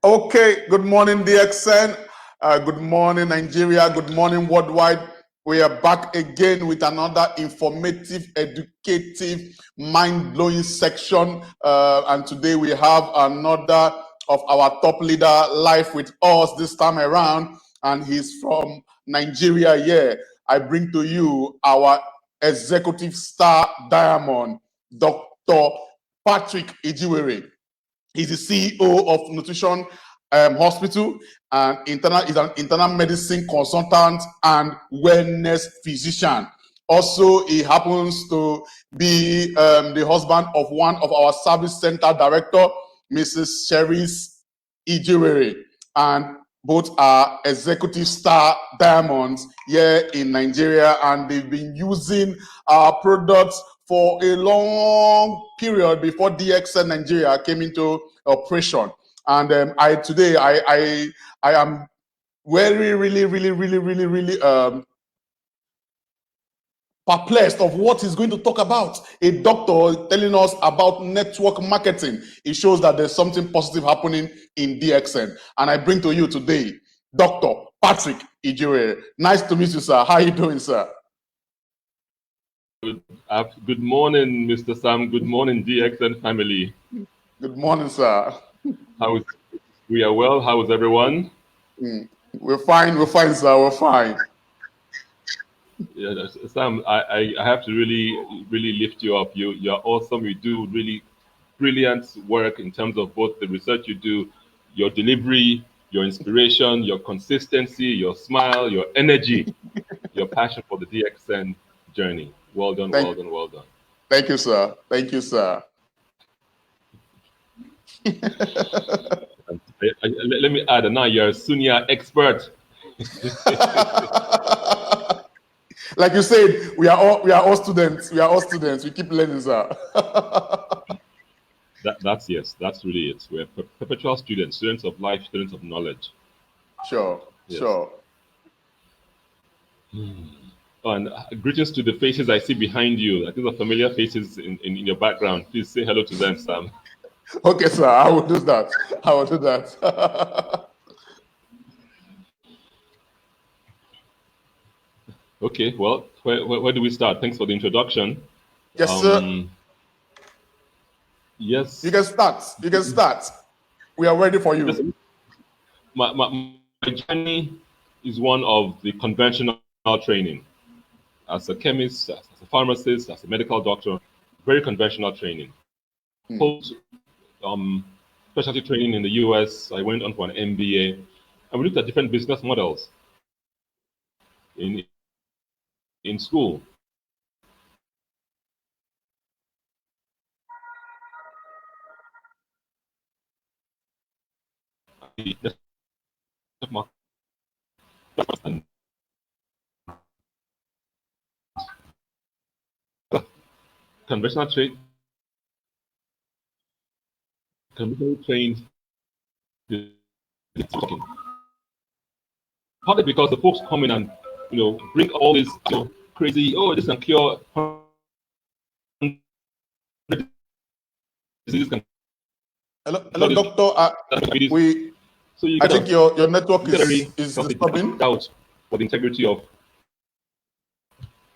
Okay, good morning, DXN. Good morning, Nigeria. Good morning, worldwide. We are back again with another informative, educative, mind-blowing section. And today we have another of our top leader live with us this time around. And he's from Nigeria. Yeah, I bring to you our executive star diamond, Dr. Patrick Ijewere. He's the CEO of Nutrition Hospital and is an internal medicine consultant and wellness physician. Also, he happens to be the husband of one of our service center director, Mrs. Cherise Ijewere, and both are executive star diamonds here in Nigeria, and they've been using our products for a long period before DXN Nigeria came into operation. And today I am very really perplexed of what he's going to talk about. A doctor telling us about network marketing. It shows that there's something positive happening in DXN. And I bring to you today Dr. Patrick Ijewere. Nice to meet you, sir. How are you doing, sir? Good morning, Mr. Sam. Good morning, DXN family. Good morning, sir. We are well. How is everyone? We're fine, sir. We're fine. Yeah, Sam, I have to really lift you up. You're awesome. You do really brilliant work in terms of both the research you do, your delivery, your inspiration, your consistency, your smile, your energy, your passion for the DXN journey. Well done, well done. Thank you, sir. Thank you, sir. Let me add, now you're a Sunya expert. Like you said, we are all students. We are all students. We keep learning, sir. That's really it. We're perpetual students of life, students of knowledge. Sure, yes. Sure. And greetings to the faces I see behind you. These are familiar faces in your background. Please say hello to them, Sam. Okay, sir. I will do that. I will do that. Okay. Well, where do we start? Thanks for the introduction. Yes, sir. Yes. You can start. You can start. We are ready for you. Yes. My journey is one of the conventional training. As a chemist, as a pharmacist, as a medical doctor, very conventional training. Post specialty training in the US, I went on for an MBA, and we looked at different business models in school. Conventional trained partly because the folks come in and bring all this crazy, this can cure diseases. Hello, doctor. I think your network is disturbing. Doubt for the integrity of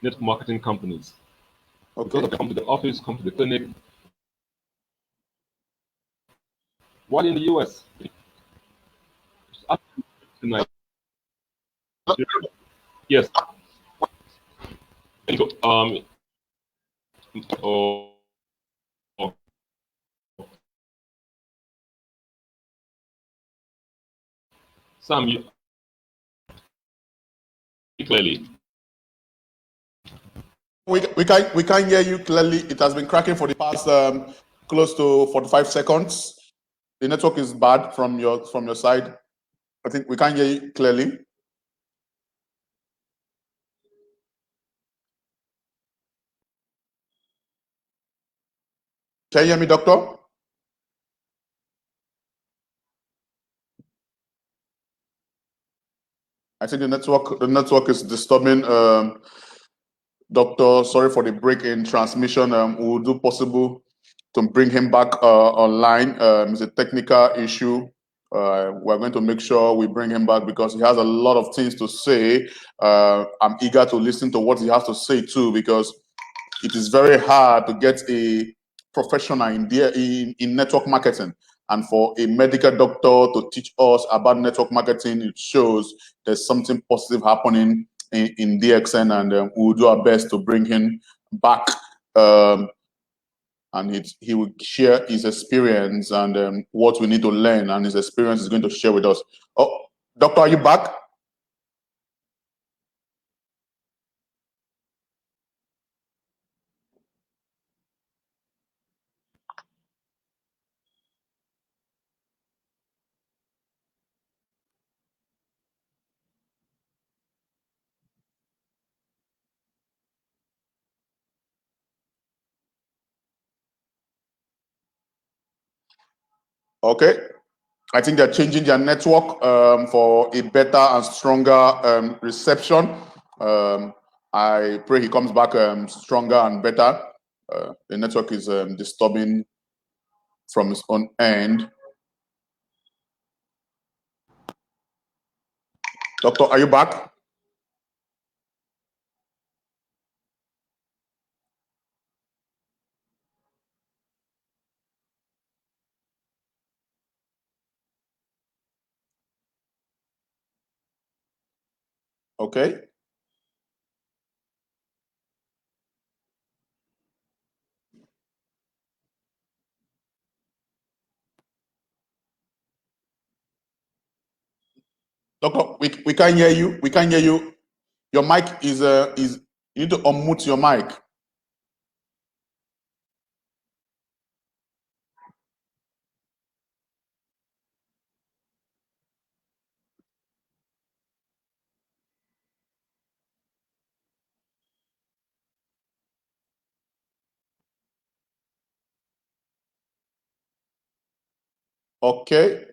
network marketing companies. Okay. Because they come to the office, come to the clinic. While in the US, yes. Sam, clearly. We can't hear you clearly. It has been cracking for the past close to 45 seconds. The network is bad from your side. I think we can't hear you clearly. Can you hear me, doctor? I think the network is disturbing. Doctor, sorry for the break in transmission. We'll do possible to bring him back online. It's a technical issue. We're going to make sure we bring him back because he has a lot of things to say. I'm eager to listen to what he has to say too, because it is very hard to get a professional in network marketing. And for a medical doctor to teach us about network marketing, it shows there's something positive happening in DXN, and we'll do our best to bring him back. And he will share his experience and what we need to learn, and his experience is going to share with us. Oh, doctor, are you back? Okay. I think they're changing their network for a better and stronger reception. I pray he comes back stronger and better. The network is disturbing from his own end. Doctor, are you back? Okay. Doctor, we can't hear you. We can't hear you. Your mic is you need to unmute your mic. Okay.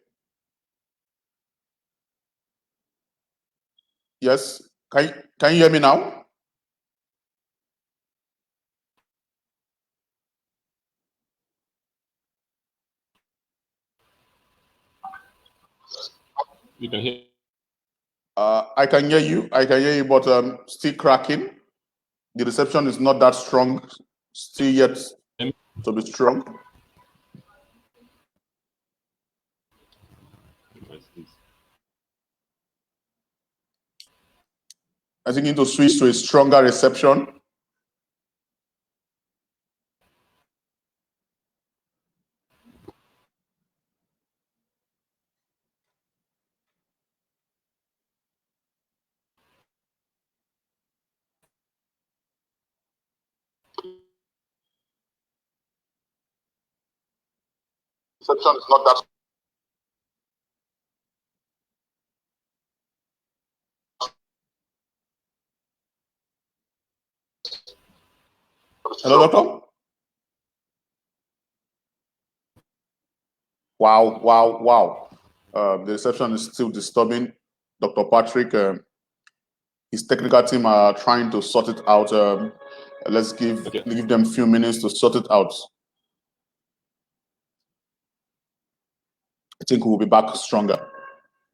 Yes. Can you hear me now? You can hear. I can hear you. I can hear you, but still cracking. The reception is not that strong still yet to be strong. I think you need to switch to a stronger reception. Reception is not that. Hello, doctor. Wow, wow, wow. The reception is still disturbing. Dr. Patrick, his technical team are trying to sort it out. Let's give them a few minutes to sort it out. I think we'll be back stronger.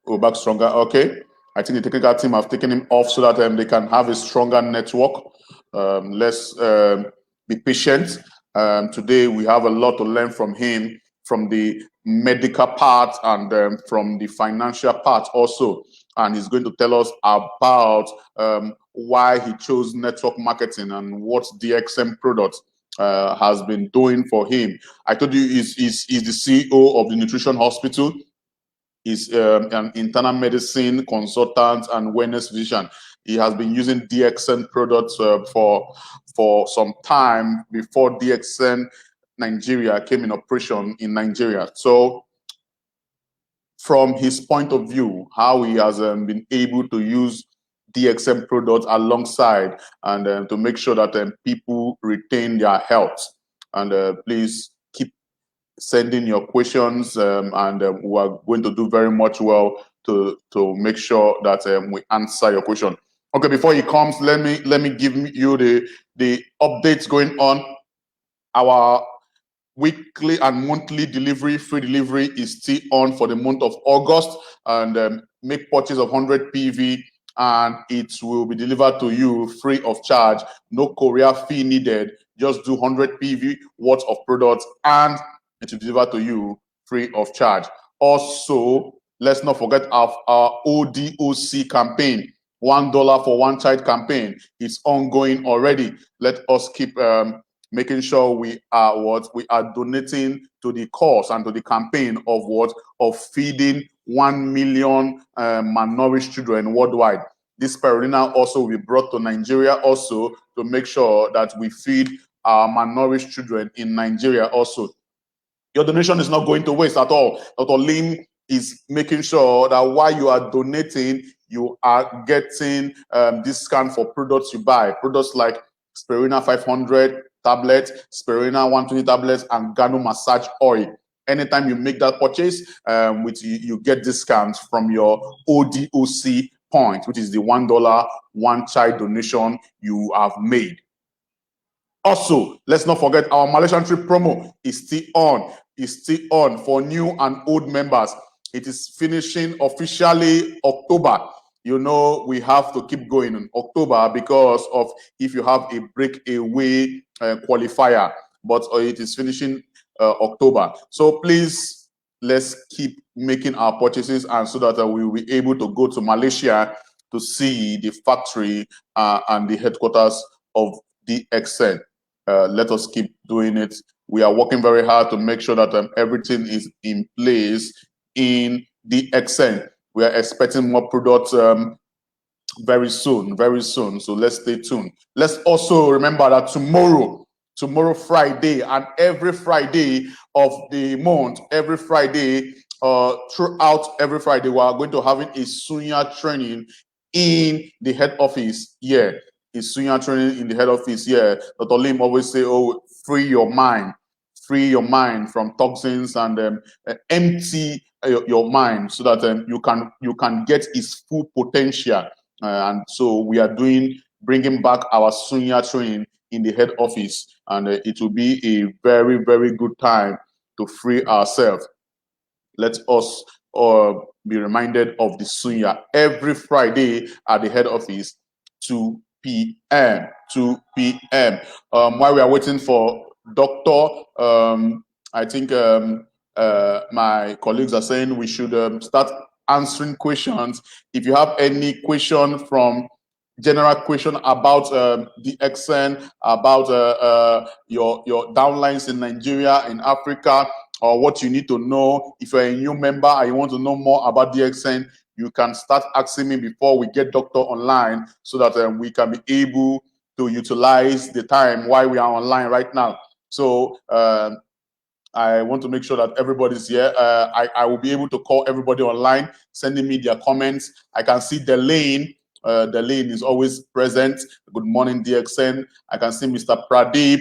We'll be back stronger. Okay. I think the technical team have taken him off so that they can have a stronger network. Let's be patient. Today we have a lot to learn from him, from the medical part and from the financial part also. And he's going to tell us about why he chose network marketing and what DXM product has been doing for him. I told you he's the CEO of the Nutrition Hospital. He's an internal medicine consultant and wellness physician. He has been using DXN products for some time before DXN Nigeria came in operation in Nigeria. So from his point of view, how he has been able to use DXM products alongside and to make sure that people retain their health. And please keep sending your questions, and we are going to do very much well to make sure that we answer your question. Okay, before he comes, let me give you the updates going on. Our weekly and monthly delivery, free delivery is still on for the month of August. And make purchase of 100 PV and it will be delivered to you free of charge. No courier fee needed. Just do 100 PV worth of products and it will deliver to you free of charge. Also, let's not forget our ODOC campaign. $1 for one child campaign. It's ongoing already. Let us keep making sure we are donating to the cause and to the campaign of feeding 1 million malnourished children worldwide. This spirulina also will be brought to Nigeria also to make sure that we feed our malnourished children in Nigeria also. Your donation is not going to waste at all. Dr. Lim is making sure that while you are donating, you are getting discount for products you buy. Products like Spirulina 500 tablets, Spirulina 120 tablets, and Gano massage oil. Anytime you make that purchase, you get discounts from your ODOC point, which is the $1 one child donation you have made. Also, let's not forget our Malaysian trip promo is still on. It's still on for new and old members. It is finishing officially October. You know, we have to keep going in October because of if you have a breakaway qualifier, but it is finishing October. So please, let's keep making our purchases and so that we will be able to go to Malaysia to see the factory and the headquarters of DXN. Let us keep doing it. We are working very hard to make sure that everything is in place in DXN. We are expecting more products very soon, very soon. So let's stay tuned. Let's also remember that tomorrow Friday, and every Friday of the month, every Friday, throughout every Friday, we are going to having a Sunya training in the head office here. Is Sunya training in the head office here. Dr. Lim always say, oh, free your mind from toxins and empty your mind so that you can get its full potential. And so we are bringing back our Sunya training in the head office, and it will be a very, very good time to free ourselves. Let us be reminded of the Sunya every Friday at the head office, 2 p.m. 2 p.m. While we are waiting for Doctor, I think my colleagues are saying we should start answering questions. If you have any question from general question about DXN, about your downlines in Nigeria, in Africa, or what you need to know. If you're a new member and you want to know more about DXN, you can start asking me before we get Doctor online so that we can be able to utilize the time while we are online right now. So I want to make sure that everybody's here. I will be able to call everybody online, sending me their comments. I can see Delane. Delane is always present. Good morning, DXN. I can see Mr. Pradeep.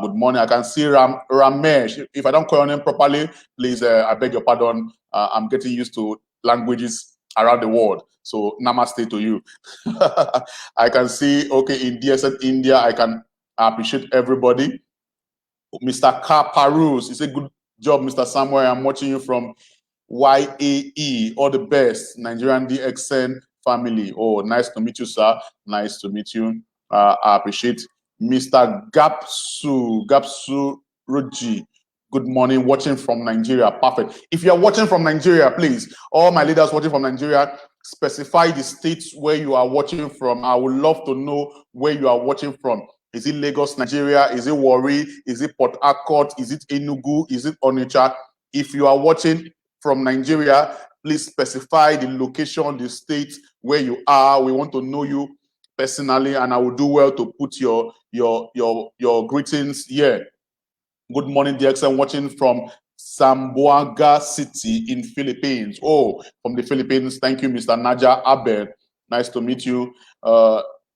Good morning. I can see Ramesh. If I don't call your name properly, please, I beg your pardon. I'm getting used to languages around the world. So namaste to you. I can see, okay, in DXN India, I can appreciate everybody. Mr. Kaparus, it's a good job, Mr. Samuel. I'm watching you from YAE. All the best, Nigerian DXN family. Oh, nice to meet you, sir. Nice to meet you. I appreciate Mr. Gapsu Ruji. Good morning, watching from Nigeria. Perfect. If you are watching from Nigeria, please, all my leaders watching from Nigeria, specify the states where you are watching from. I would love to know where you are watching from. Is it Lagos, Nigeria? Is it Warri? Is it Port Harcourt? Is it Enugu? Is it Onitsha? If you are watching from Nigeria, please specify the location, the state where you are. We want to know you personally, and I will do well to put your greetings here. Good morning, DXN, watching from Zamboanga City in Philippines. Oh, from the Philippines. Thank you, Mr. Naja Abed. Nice to meet you.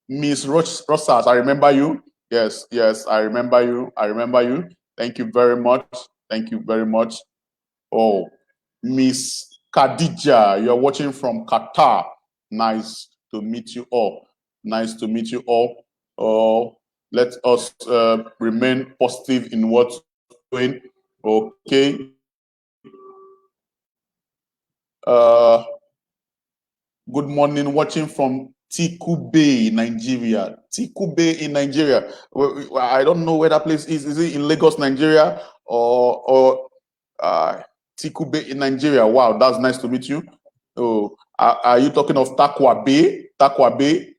Miss Rosas, I remember you. Yes, I remember you. Thank you very much. Thank you very much. Oh, Miss Khadija, you're watching from Qatar. Nice to meet you all. Nice to meet you all. Let us remain positive in what doing? Okay. Good morning, watching from Tikube, Nigeria. Tikube in Nigeria. I don't know where that place is. Is it in Lagos, Nigeria, or Tikube in Nigeria? Wow, that's nice to meet you. Oh, are you talking of Takwa Bay? Takwa Bay.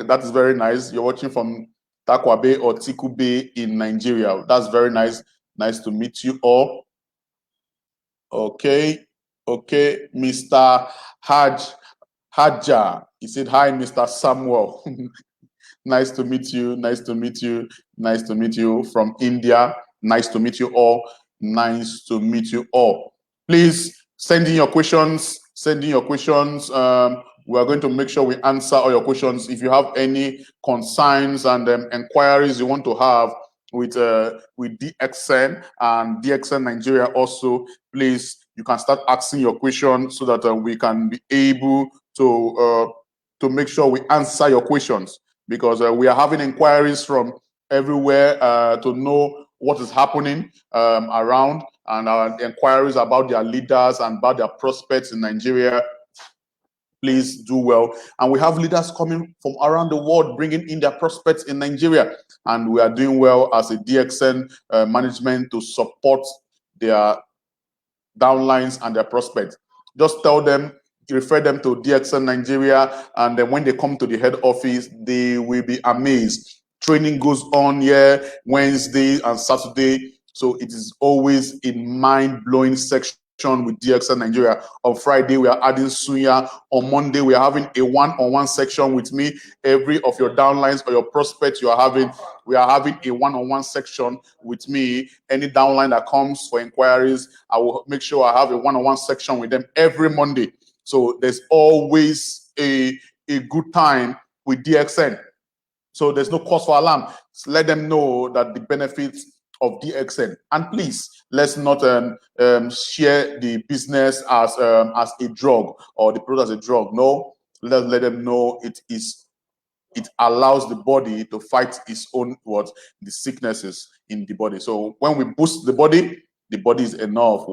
That is very nice. You're watching from Takwa Bay or Tikube in Nigeria. That's very nice. Nice to meet you all. Okay, Mr. Hajja. He said, hi, Mr. Samuel. Nice to meet you. Nice to meet you. Nice to meet you from India. Nice to meet you all. Nice to meet you all. Please send in your questions. Send in your questions. We are going to make sure we answer all your questions. If you have any concerns and inquiries you want to have with DXN and DXN Nigeria also, please, you can start asking your questions so that we can be able to make sure we answer your questions, because we are having inquiries from everywhere to know what is happening around, and inquiries about their leaders and about their prospects in Nigeria. Please do well. And we have leaders coming from around the world bringing in their prospects in Nigeria. And we are doing well as a DXN management to support their downlines and their prospects. Just tell them, refer them to DXN Nigeria, and then when they come to the head office, they will be amazed. Training goes on here Wednesday and Saturday, so it is always a mind-blowing section with DXN Nigeria. On Friday, we are adding Suya. On Monday, we are having a one-on-one section with me. Every of your downlines or your prospects you are having, we are having a one-on-one section with me. Any downline that comes for inquiries, I will make sure I have a one-on-one section with them every Monday. So there's always a good time with DXN. So there's no cause for alarm. So let them know that the benefits of DXN. And please, let's not share the business as a drug or the product as a drug. No, let's let them know it allows the body to fight its own the sicknesses in the body. So when we boost the body is enough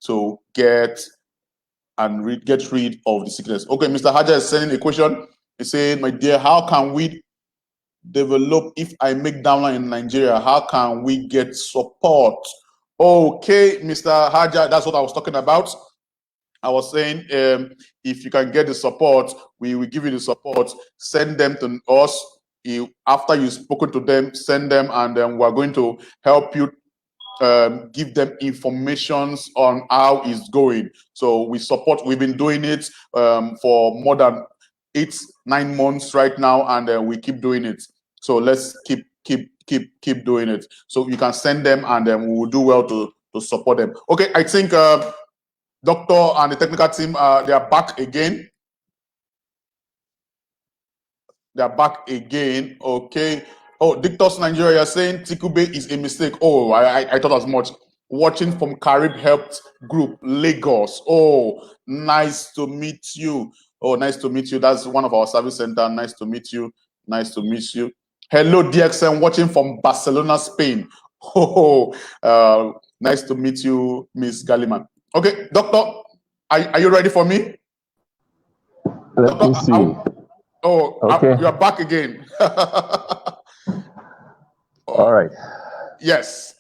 to get rid of the sickness. Okay, Mr. Haja is sending a question. He said, my dear, how can we develop if I make downline in Nigeria? How can we get support? Okay, Mr. Haja, that's what I was talking about. I was saying, if you can get the support, we will give you the support. Send them to us. After you've spoken to them, send them, and then we're going to help you give them informations on how it's going. So we support. We've been doing it for more than 8-9 months right now, and we keep doing it. So let's keep doing it. So you can send them, and then we will do well to support them. Okay, I think Doctor and the technical team, they are back again. They are back again. Okay. Oh, Dictos Nigeria, you're saying Tikube is a mistake. Oh, I thought as much. Watching from Carib Health Group, Lagos. Oh, nice to meet you. Oh, nice to meet you. That's one of our service center. Nice to meet you. Nice to meet you. Hello, DXN, watching from Barcelona, Spain. Oh, nice to meet you, Miss Galliman. Okay, Doctor, are you ready for me? Let me see. Oh, okay. You are back again. All right. Yes.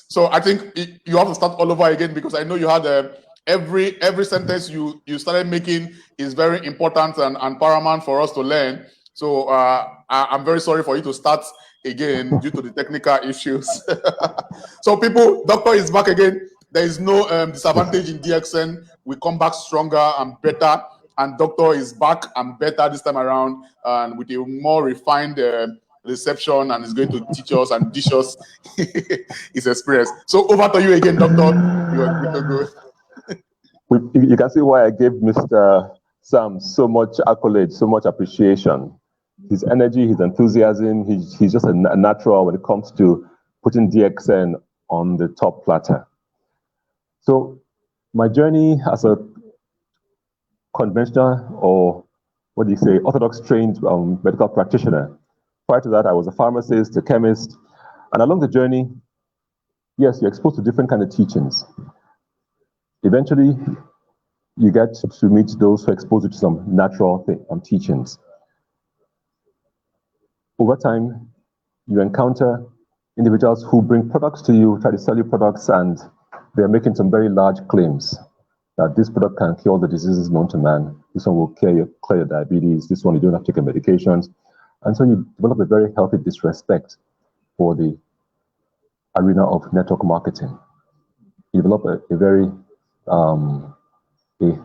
So I think you have to start all over again, because I know you had every sentence you started making is very important and paramount for us to learn. So I'm very sorry for you to start again due to the technical issues. So people, Doctor is back again. There is no disadvantage in DXN. We come back stronger and better. And Doctor is back and better this time around, and with a more refined reception, and is going to teach us and dish us his experience. So over to you again, Doctor. You are good to go. You can see why I gave Mr. Sam so much accolade, so much appreciation. His energy, his enthusiasm, he's just a natural when it comes to putting DXN on the top platter. So my journey as a conventional, or what do you say, orthodox trained medical practitioner. Prior to that, I was a pharmacist, a chemist, and along the journey, yes, you're exposed to different kind of teachings. Eventually, you get to meet those who expose you to some natural teachings. Over time, you encounter individuals who bring products to you, try to sell you products, and they're making some very large claims that this product can cure the diseases known to man. This one will clear your diabetes. This one you don't have to take your medications. And so you develop a very healthy disrespect for the arena of network marketing. You develop a very you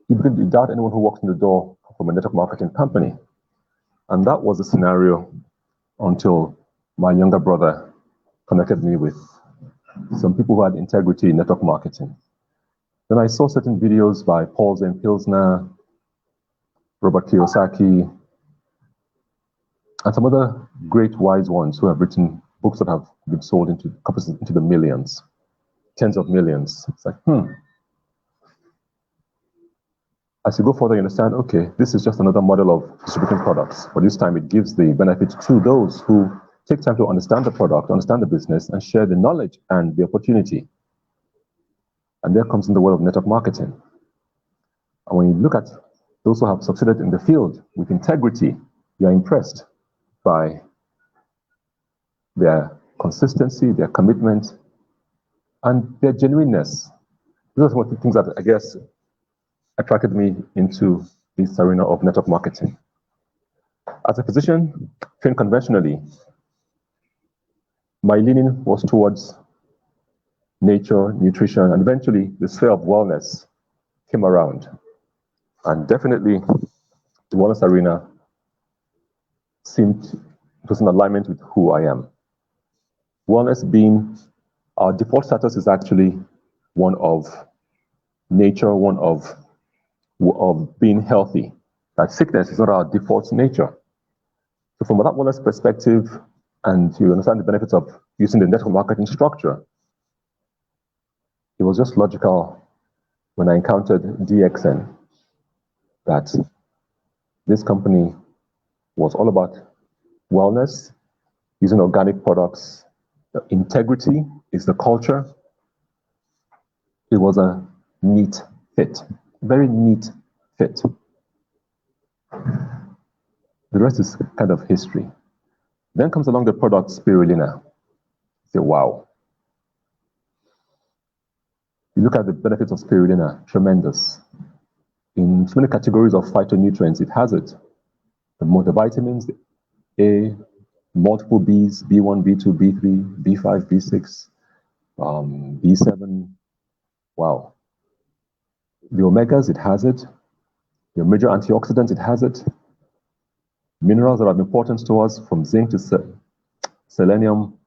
begin to doubt anyone who walks in the door from a network marketing company. And that was the scenario until my younger brother connected me with some people who had integrity in network marketing. Then I saw certain videos by Paul Zane Pilsner, Robert Kiyosaki, and some other great wise ones who have written books that have been sold into the millions, tens of millions. It's like, As you go further, you understand, okay, this is just another model of distributing products, but this time it gives the benefit to those who take time to understand the product, understand the business, and share the knowledge and the opportunity. And there comes in the world of network marketing. And when you look at those who have succeeded in the field with integrity, you're impressed by their consistency, their commitment, and their genuineness. Those are some of the things that I guess attracted me into this arena of network marketing. As a physician trained conventionally, my leaning was towards nature, nutrition, and eventually the sphere of wellness came around. And definitely the wellness arena it was in alignment with who I am. Wellness being our default status is actually one of nature, one of being healthy. That sickness is not our default nature. So from that wellness perspective, and you understand the benefits of using the network marketing structure, it was just logical when I encountered DXN that this company was all about wellness, using organic products. The integrity is the culture. It was a neat fit, very neat fit. The rest is kind of history. Then comes along the product spirulina. You say, wow. You look at the benefits of spirulina, tremendous. In so many categories of phytonutrients, it has it. The vitamins, A, multiple Bs, B1, B2, B3, B5, B6, B7. Wow. The omegas, it has it. Your major antioxidants, it has it. Minerals that are of importance to us, from zinc to selenium,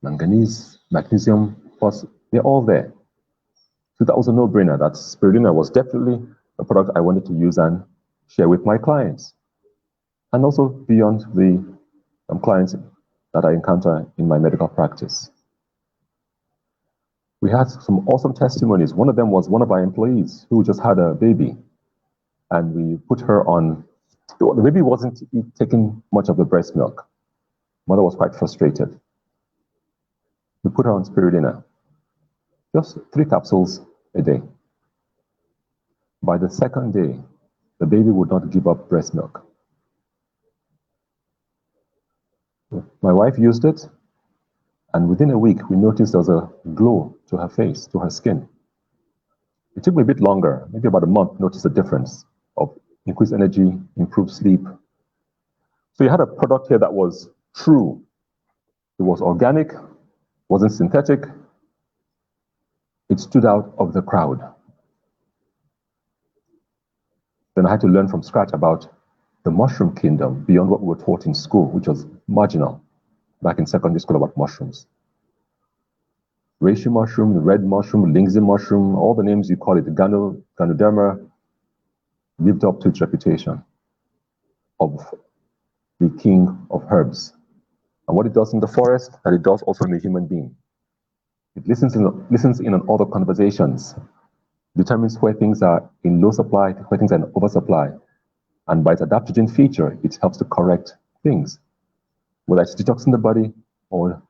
manganese, magnesium, phosphorus, they're all there. So that was a no-brainer. That spirulina was definitely a product I wanted to use and share with my clients. And also beyond the clients that I encounter in my medical practice. We had some awesome testimonies. One of them was one of our employees who just had a baby. And we put her on, the baby wasn't taking much of the breast milk. Mother was quite frustrated. We put her on spirulina, just 3 capsules a day. By the second day, the baby would not give up breast milk. My wife used it, and within a week, we noticed there was a glow to her face, to her skin. It took me a bit longer, maybe about a month, to notice the difference of increased energy, improved sleep. So you had a product here that was true. It was organic, wasn't synthetic. It stood out of the crowd. Then I had to learn from scratch about the mushroom kingdom beyond what we were taught in school, which was marginal back in secondary school about mushrooms. Reishi mushroom, the red mushroom, Lingzi mushroom, all the names you call it, the Ganoderma, lived up to its reputation of the king of herbs. And what it does in the forest, that it does also in the human being. It listens in on all the conversations, determines where things are in low supply, where things are in oversupply. And by its adaptogen feature, it helps to correct things. whether it's detoxing the body or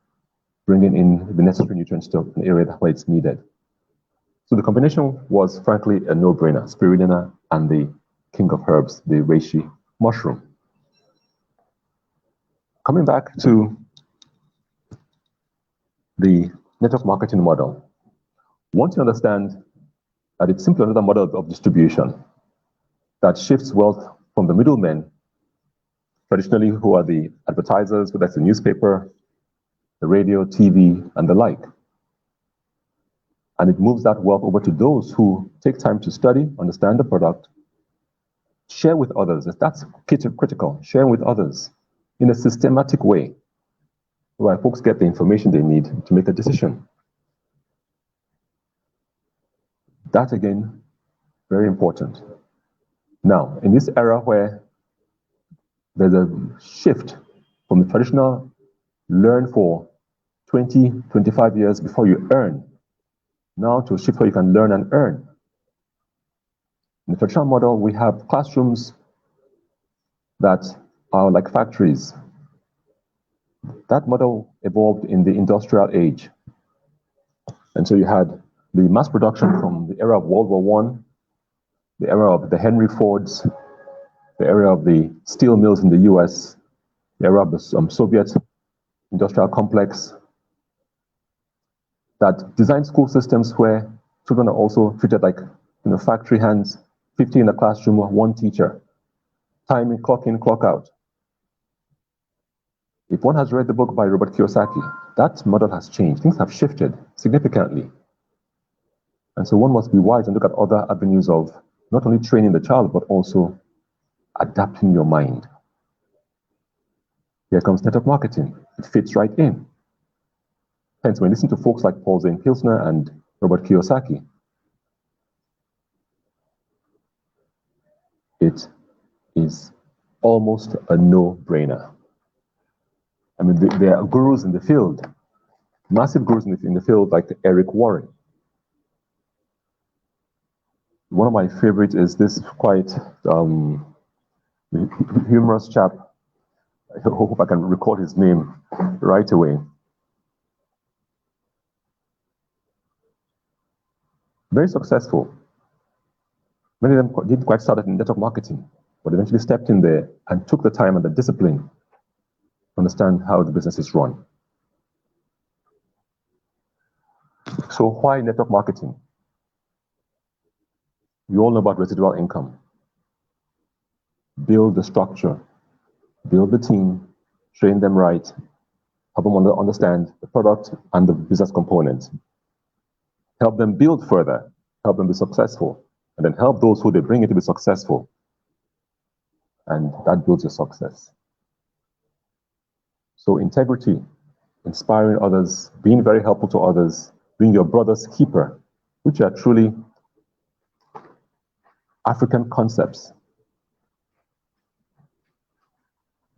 bringing in the necessary nutrients to an area where it's needed. So the combination was frankly a no-brainer, spirulina and the king of herbs, the reishi mushroom. Coming back to the network marketing model, once you understand that it's simply another model of distribution that shifts wealth from the middlemen, traditionally who are the advertisers, whether it's the newspaper, the radio, TV, and the like. And it moves that wealth over to those who take time to study, understand the product, share with others. That's critical, sharing with others in a systematic way, where folks get the information they need to make a decision. That, again, very important. Now, in this era where there's a shift from the traditional learn for 20, 25 years before you earn, now to a shift where you can learn and earn. In the traditional model, we have classrooms that are like factories. That model evolved in the industrial age. And so you had the mass production from the era of World War I, the era of the Henry Fords, the era of the steel mills in the US, the era of the Soviet industrial complex, that designed school systems where children are also treated like factory hands, 50 in a classroom, one teacher, time in, clock in, clock out. If one has read the book by Robert Kiyosaki, that model has changed. Things have shifted significantly. And so one must be wise and look at other avenues of not only training the child, but also adapting your mind. Here comes network marketing. It fits right in. Hence, when you listen to folks like Paul Zane Pilsner and Robert Kiyosaki, it is almost a no-brainer. I mean, there are gurus in the field, massive gurus in the field like Eric Warren. One of my favorites is this quite humorous chap. I hope I can recall his name right away. Very successful. Many of them didn't quite start in network marketing, but eventually stepped in there and took the time and the discipline to understand how the business is run. So why network marketing? We all know about residual income. Build the structure, build the team, train them right, help them understand the product and the business components. Help them build further, help them be successful, and then help those who they bring in to be successful. And that builds your success. So integrity, inspiring others, being very helpful to others, being your brother's keeper, which are truly African concepts.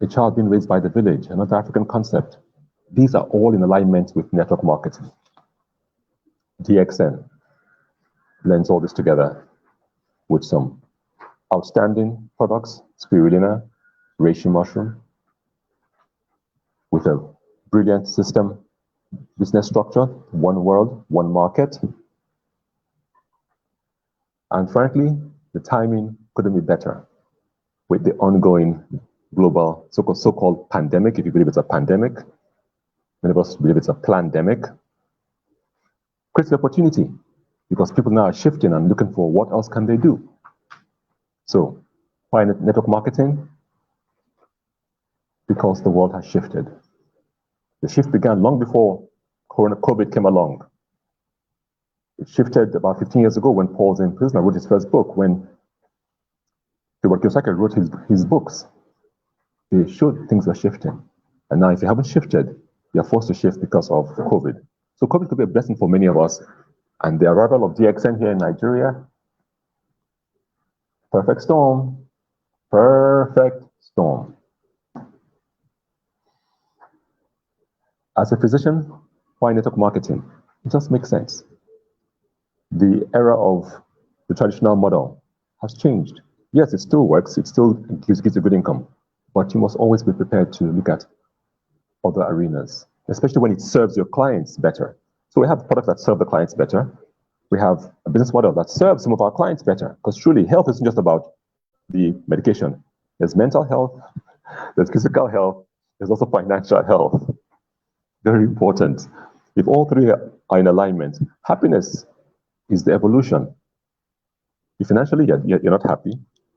A child being raised by the village, another African concept. These are all in alignment with network marketing. DXN blends all this together with some outstanding products, spirulina, reishi mushroom, with a brilliant system, business structure, one world, one market. And frankly, the timing couldn't be better with the ongoing global so-called pandemic, if you believe it's a pandemic. Many of us believe it's a plandemic. Creates the opportunity because people now are shifting and looking for what else can they do. So why network marketing? Because the world has shifted. The shift began long before COVID came along. It shifted about 15 years ago when Paul Zane Pilsner wrote his first book, when Robert Kiyosaki wrote his books. They showed things are shifting. And now if you haven't shifted, you're forced to shift because of COVID. So COVID could be a blessing for many of us. And the arrival of DXN here in Nigeria, perfect storm. Perfect storm. As a physician, why network marketing? It just makes sense. The era of the traditional model has changed. Yes, it still works. It still gives a good income. But you must always be prepared to look at other arenas, especially when it serves your clients better. So we have products that serve the clients better. We have a business model that serves some of our clients better, because truly health isn't just about the medication. There's mental health, there's physical health, there's also financial health. Very important. If all three are in alignment, happiness is the evolution. If financially you're not happy,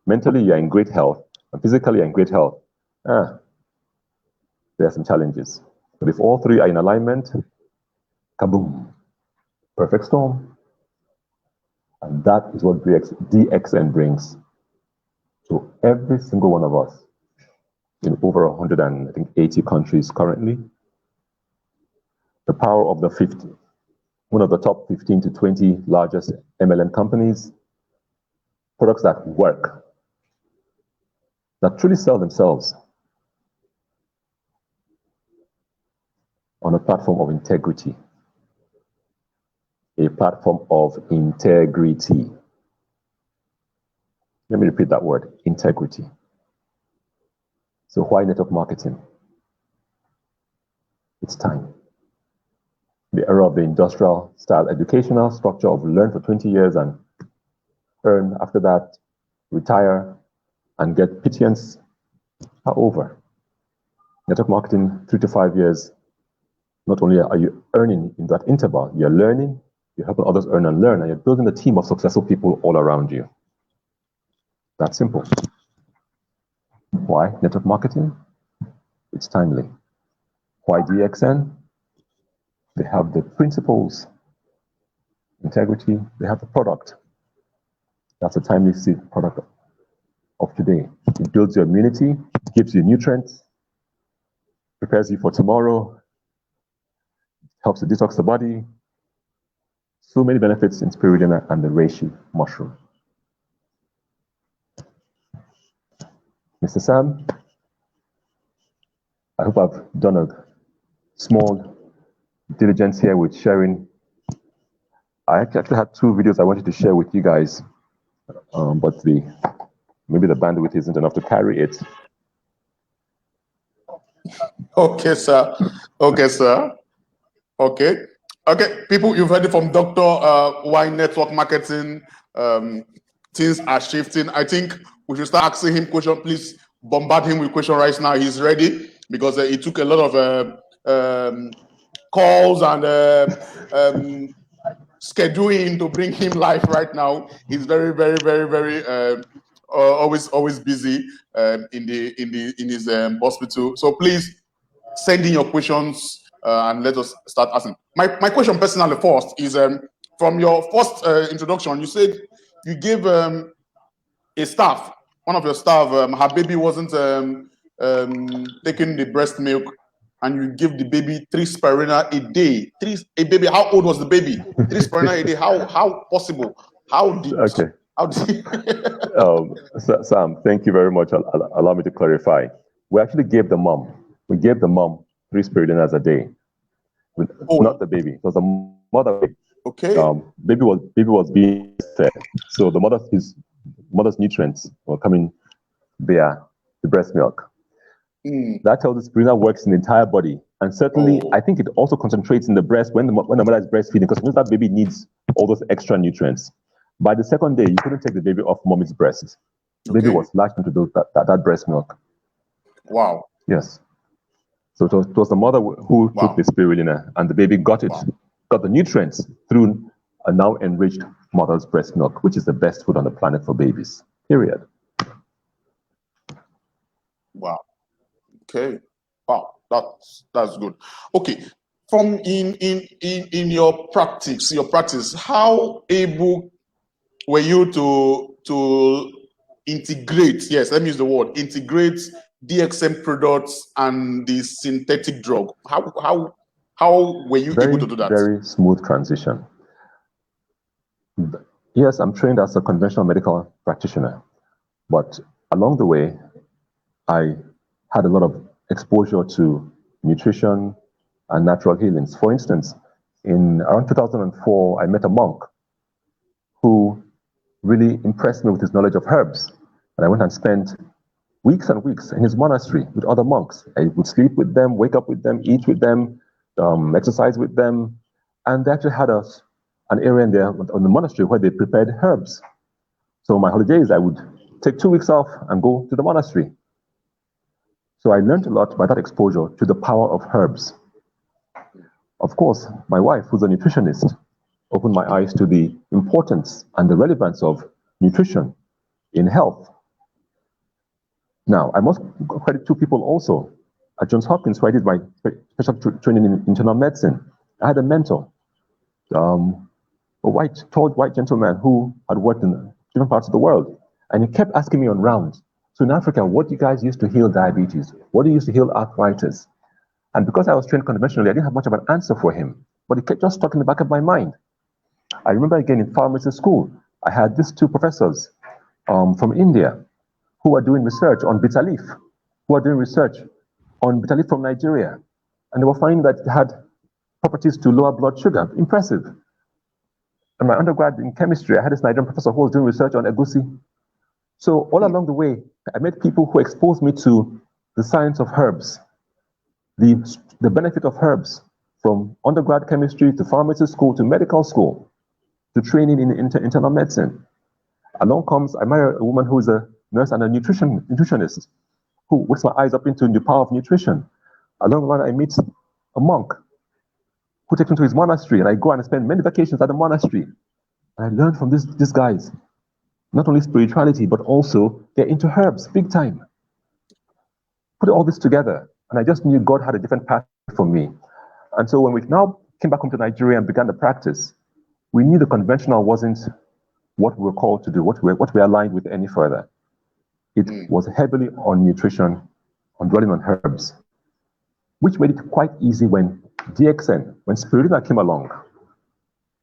mentally you're in great health, and physically you're in great health, there are some challenges. But if all three are in alignment, kaboom, perfect storm. And that is what DXN brings to every single one of us in over 180 countries currently. The power of the 50, one of the top 15 to 20 largest MLM companies, products that work, that truly sell themselves on a platform of integrity. A platform of integrity. Let me repeat that word, integrity. So why network marketing? It's time. The era of the industrial style educational structure of learn for 20 years and earn after that, retire and get pittance are over. Network marketing, 3 to 5 years, not only are you earning in that interval, you're learning, you're helping others earn and learn, and you're building a team of successful people all around you. That's simple. Why network marketing? It's timely. Why DXN? They have the principles, integrity, they have the product. That's a timely product of today. It builds your immunity, gives you nutrients, prepares you for tomorrow, helps to detox the body. So many benefits in spirulina and the reishi mushroom. Mr. Sam, I hope I've done a small diligence here with sharing. I actually had 2 videos I wanted to share with you guys, but maybe the bandwidth isn't enough to carry it. Okay, sir. Okay, sir. Okay. Okay, people, you've heard it from Dr. Why network marketing. Things are shifting. I think we should start asking him questions. Please bombard him with questions right now. He's ready because it took a lot of calls and scheduling to bring him live right now. He's very, very, very, very always busy in his hospital. So please send in your questions and let us start asking. My question personally first is from your first introduction, you said you gave a staff, one of your staff, her baby wasn't taking the breast milk, and you give the baby 3 spirulina a day. A baby, how old was the baby? 3 spirulina a day. How possible? How did Sam, thank you very much. Allow me to clarify. We actually gave the mom. We gave the mom 3 spirulinas a day. Not the baby. It was the mother. Okay. Baby was being fed, so the mother's nutrients were coming via the breast milk. That tells the spirulina works in the entire body, and certainly I think it also concentrates in the breast when the mother is breastfeeding, because that baby needs all those extra nutrients. By the second day, you couldn't take the baby off mommy's breast. The baby was latched into that breast milk. Wow. Yes. So it was the mother who took the spirulina, and the baby got the nutrients through a now enriched mother's breast milk, which is the best food on the planet for babies. Period. Wow. Okay. Wow. That's good. Okay. From in your practice, how able were you to integrate? Yes, let me use the word integrate DXM products and the synthetic drug. How were you able to do that? Very smooth transition. Yes, I'm trained as a conventional medical practitioner, but along the way, I had a lot of exposure to nutrition and natural healings. For instance, in around 2004, I met a monk who really impressed me with his knowledge of herbs. And I went and spent weeks and weeks in his monastery with other monks. I would sleep with them, wake up with them, eat with them, exercise with them. And they actually had an area in there on the monastery where they prepared herbs. So my holidays, I would take 2 weeks off and go to the monastery. So I learned a lot by that exposure to the power of herbs. Of course, my wife, who's a nutritionist, opened my eyes to the importance and the relevance of nutrition in health. Now, I must credit two people also. At Johns Hopkins, where I did my special training in internal medicine, I had a mentor, a tall white gentleman who had worked in different parts of the world. And he kept asking me on rounds, so in Africa, what do you guys use to heal diabetes? What do you use to heal arthritis? And because I was trained conventionally, I didn't have much of an answer for him, but it kept just stuck in the back of my mind. I remember again in pharmacy school, I had these two professors from India who were doing research on bitter leaf, who were doing research on bitter leaf from Nigeria. And they were finding that it had properties to lower blood sugar. Impressive. In my undergrad in chemistry, I had this Nigerian professor who was doing research on egusi. So all along the way, I met people who exposed me to the science of herbs, the benefit of herbs, from undergrad chemistry to pharmacy school to medical school to training in internal medicine. Along comes, I married a woman who is a nurse and a nutritionist who wakes my eyes up into the power of nutrition. Along the line, I meet a monk who takes me to his monastery, and I go and spend many vacations at the monastery. And I learned from these guys, not only spirituality, but also they're into herbs, big time. Put all this together, and I just knew God had a different path for me. And so when we now came back home to Nigeria and began the practice, we knew the conventional wasn't what we were called to do, what we aligned with any further. It was heavily on nutrition, on dwelling on herbs, which made it quite easy when DXN, when spirulina came along,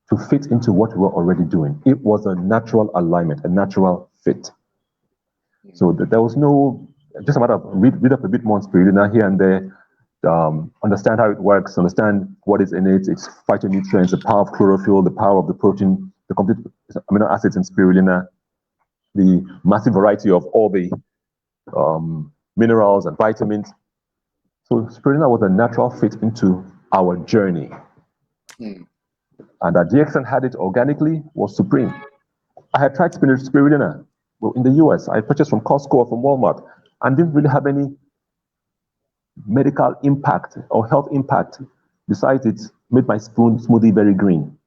to fit into what we were already doing. It was a natural alignment, a natural fit. So there was no, just a matter of read up a bit more on spirulina here and there, understand how it works, understand what is in it, its phytonutrients, the power of chlorophyll, the power of the protein, the complete amino acids in spirulina, the massive variety of all the minerals and vitamins. So spirulina was a natural fit into our journey. And that DXN had it organically was supreme. I had tried spirulina in the US. I purchased from Costco or from Walmart and didn't really have any medical impact or health impact. Besides, it made my smoothie very green.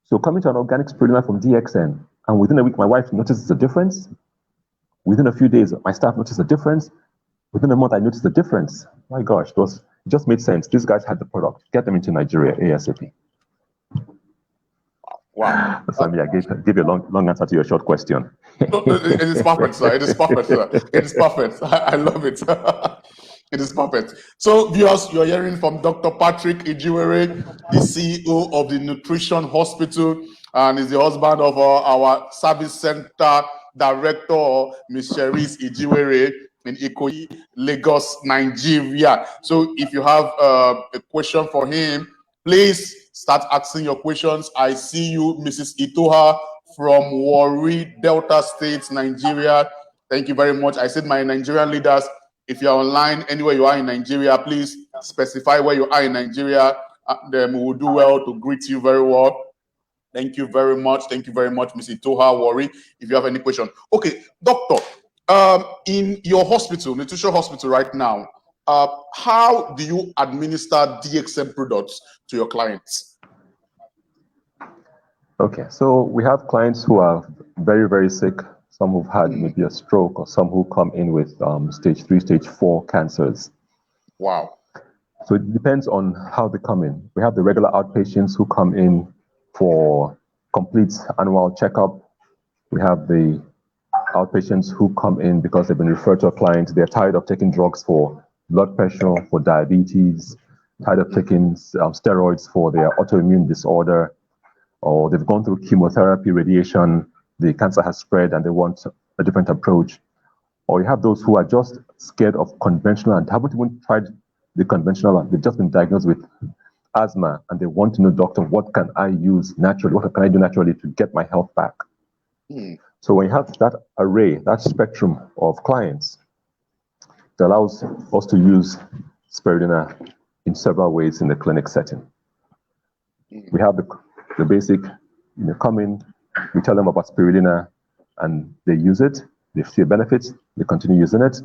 So coming to an organic spirulina from DXN, and within a week, my wife noticed a difference. Within a few days, my staff noticed a difference. Within a month, I noticed a difference. My gosh, it just made sense. These guys had the product. Get them into Nigeria ASAP. Wow. So I gave you a long answer to your short question. No, it is perfect, sir. It is perfect, sir. It is perfect. I love it. It is perfect. So, viewers, you're hearing from Dr. Patrick Ijewere, the CEO of the Nutrition Hospital, and is the husband of our service center director, Ms. Cherise Ijewere, in Ikoyi, Lagos, Nigeria. So, if you have a question for him, please start asking your questions. I see you, Mrs. Itoha from Warri, Delta State, Nigeria. Thank you very much. I said my Nigerian leaders, if you're online, anywhere you are in Nigeria, please specify where you are in Nigeria. Then we will do well to greet you very well. Thank you very much. Thank you very much, Mrs. Itoha, Warri, if you have any question. Okay, doctor, in your hospital, nutrition hospital right now, how do you administer DXN products to your clients? Okay, so we have clients who are very, very sick, some who've had maybe a stroke, or some who come in with stage 3, stage 4 cancers. Wow. So it depends on how they come in. We have the regular outpatients who come in for complete annual checkup. We have the outpatients who come in because they've been referred to a client. They're tired of taking drugs for blood pressure, for diabetes, tired of taking steroids for their autoimmune disorder, or they've gone through chemotherapy, radiation, the cancer has spread and they want a different approach. Or you have those who are just scared of conventional and haven't even tried the conventional, and they've just been diagnosed with asthma and they want to know, doctor, what can I use naturally? What can I do naturally to get my health back? So when you have that array, that spectrum of clients, It allows us to use spirulina in several ways in the clinic setting. We have the basic, come in, we tell them about spirulina, and they use it, they see the benefits, they continue using it.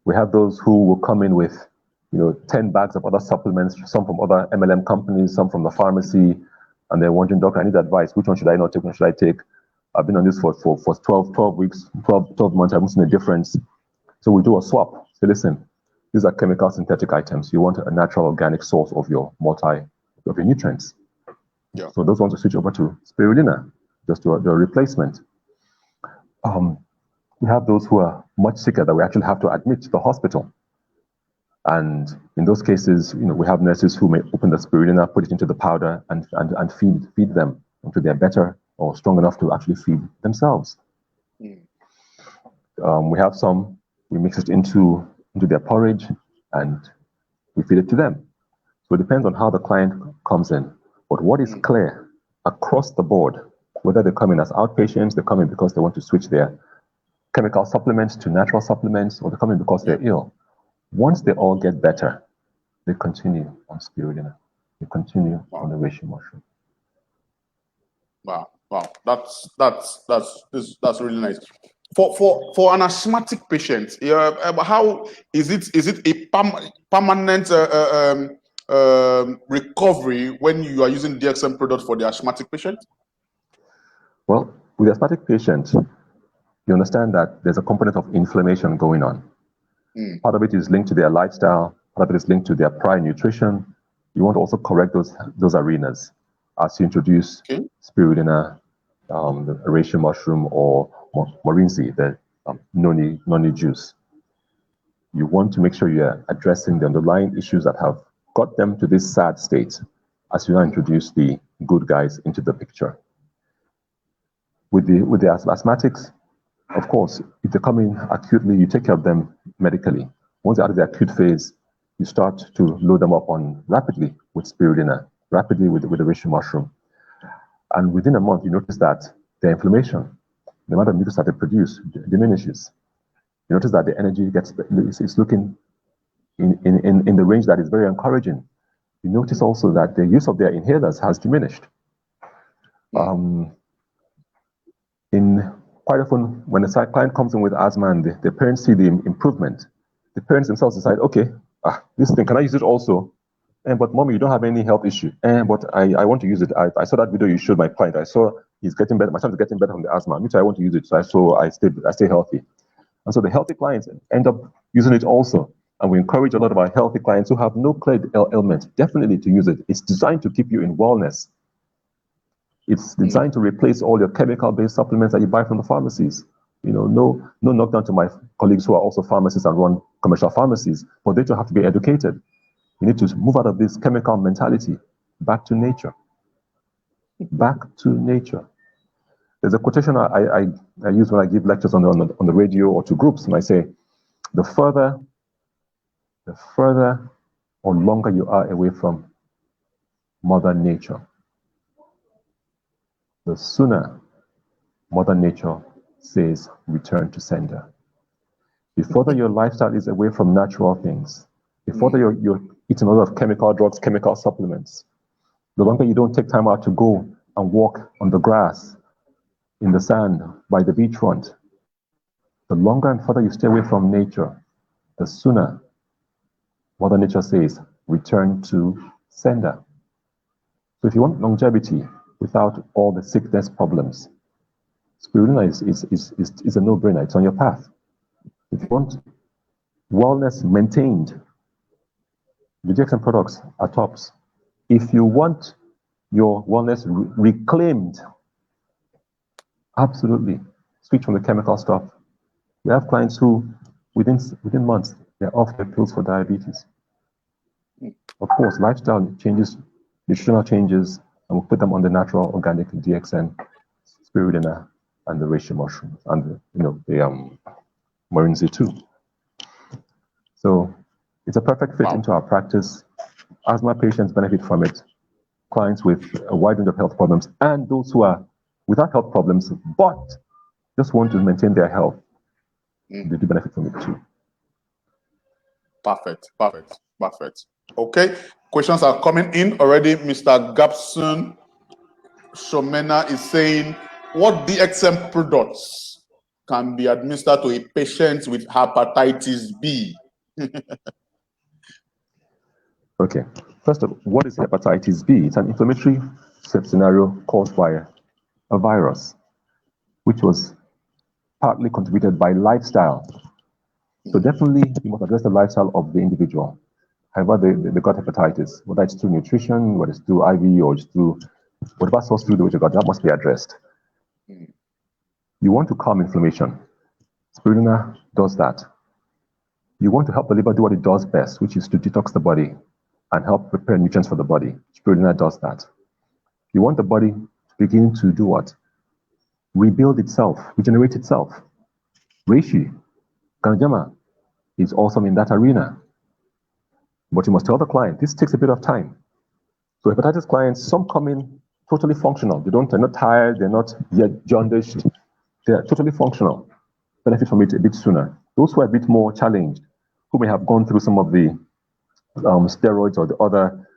We have those who will come in with 10 bags of other supplements, some from other MLM companies, some from the pharmacy, and they're wondering, doctor, I need advice. Which one should I not take? Which one should I take? I've been on this for 12 weeks, 12 months. I haven't seen a difference. So we do a swap. Say, listen, these are chemical synthetic items. You want a natural organic source of your nutrients. Yeah. So those ones will switch over to spirulina, just to a replacement. We have those who are much sicker that we actually have to admit to the hospital. And in those cases, we have nurses who may open the spirulina, put it into the powder, and feed them until they're better or strong enough to actually feed themselves. We have some, we mix it into their porridge and we feed it to them. So it depends on how the client comes in. But what is clear across the board, whether they come in as outpatients, they come in because they want to switch their chemical supplements to natural supplements, or they come in because they're ill. Once they all get better, they continue on spirulina. They continue on the reishi mushroom. Wow, that's really nice. For an asthmatic patient, how is it a permanent recovery when you are using DXM products for the asthmatic patient? Well, with the asthmatic patient, you understand that there's a component of inflammation going on. Part of it is linked to their lifestyle, part of it is linked to their prior nutrition. You want to also correct those arenas as you introduce spirulina, the reishi mushroom, or morinsi, the noni juice. You want to make sure you're addressing the underlying issues that have got them to this sad state as you now introduce the good guys into the picture. With the asthmatics, of course, if they come in acutely, you take care of them medically. Once they're out of the acute phase, you start to load them up rapidly with spirulina, rapidly with the reishi mushroom. And within a month, you notice that the inflammation, the amount of mucus that they produce, diminishes. You notice that the energy is looking in the range that is very encouraging. You notice also that the use of their inhalers has diminished. Quite often, when the client comes in with asthma and the parents see the improvement, the parents themselves decide, okay, this thing, can I use it also? But mommy, you don't have any health issue. But I want to use it. I saw that video you showed my client. I saw he's getting better. My son is getting better from the asthma. Me too, I want to use it. So I stay healthy. And so the healthy clients end up using it also. And we encourage a lot of our healthy clients who have no clear ailment definitely to use it. It's designed to keep you in wellness. It's designed to replace all your chemical-based supplements that you buy from the pharmacies. No knockdown to my colleagues who are also pharmacists and run commercial pharmacies, but they too have to be educated. You need to move out of this chemical mentality back to nature. Back to nature. There's a quotation I use when I give lectures on the radio or to groups, and I say, the further or longer you are away from Mother Nature, the sooner Mother Nature says, return to sender. The further your lifestyle is away from natural things, the further you're eating a lot of chemical drugs, chemical supplements, the longer you don't take time out to go and walk on the grass, in the sand, by the beachfront, the longer and further you stay away from nature, the sooner Mother Nature says, return to sender. So if you want longevity without all the sickness problems, spirulina is a no-brainer. It's on your path. If you want wellness maintained, the DXM products are tops. If you want your wellness reclaimed, absolutely switch from the chemical stuff. We have clients who, within months, they're off their pills for diabetes. Of course, lifestyle changes, nutritional changes, and we'll put them on the natural organic DXN, spirulina, and the reishi mushrooms, and the morinsi too. So it's a perfect fit into our practice. Asthma patients benefit from it. Clients with a wide range of health problems, and those who are without health problems but just want to maintain their health, they do benefit from it too. Perfect. Okay, questions are coming in already. Mr. Gapson Shomena is saying, what DXM products can be administered to a patient with hepatitis B? Okay. First of all, what is hepatitis B? It's an inflammatory scenario caused by a virus, which was partly contributed by lifestyle. So definitely, you must address the lifestyle of the individual. However, they got hepatitis, whether it's through nutrition, whether it's through IV, or it's through whatever source fluid which you got, that must be addressed. You want to calm inflammation. Spirulina does that. You want to help the liver do what it does best, which is to detox the body and help prepare nutrients for the body. Spirulina does that. You want the body to begin to do what? Rebuild itself, regenerate itself. Reishi, Ganjama is awesome in that arena. But you must tell the client, this takes a bit of time. So hepatitis clients, some come in totally functional. They're not tired, they're not yet jaundiced. They're totally functional. Benefit from it a bit sooner. Those who are a bit more challenged, who may have gone through some of the steroids or the other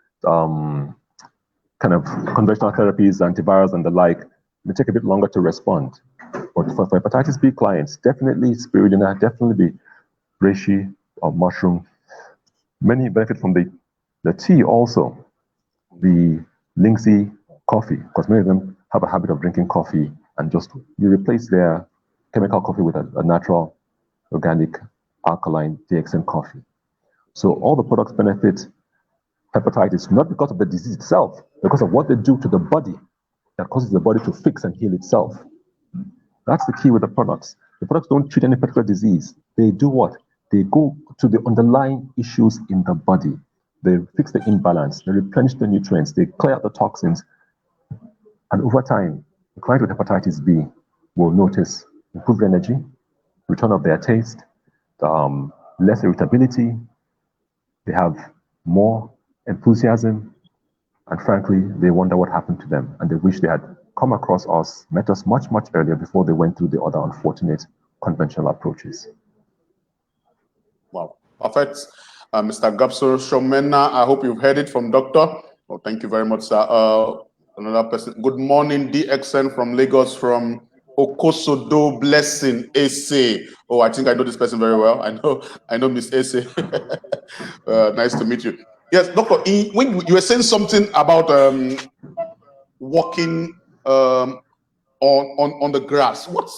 kind of conventional therapies, antivirals and the like, may take a bit longer to respond. But for hepatitis B clients, definitely spirulina, definitely the reishi or mushroom. Many benefit from the tea also, the linksy coffee, because many of them have a habit of drinking coffee, and just you replace their chemical coffee with a natural, organic, alkaline DXN coffee. So all the products benefit hepatitis, not because of the disease itself, because of what they do to the body that causes the body to fix and heal itself. That's the key with the products. The products don't treat any particular disease. They do what? They go to the underlying issues in the body. They fix the imbalance, they replenish the nutrients, they clear out the toxins. And over time, the client with hepatitis B will notice improved energy, return of their taste, less irritability, they have more enthusiasm, and frankly, they wonder what happened to them, and they wish they had come across us, met us much, much earlier before they went through the other unfortunate conventional approaches. Wow, perfect. Mr. Gapso Shomena, I hope you've heard it from Doctor. Oh, thank you very much, sir. Another person. Good morning, DXN from Lagos, from Okosodo Blessing, Ese. Oh, I think I know this person very well. I know Miss Ese. Nice to meet you. Yes, Doctor, when you were saying something about walking on the grass, what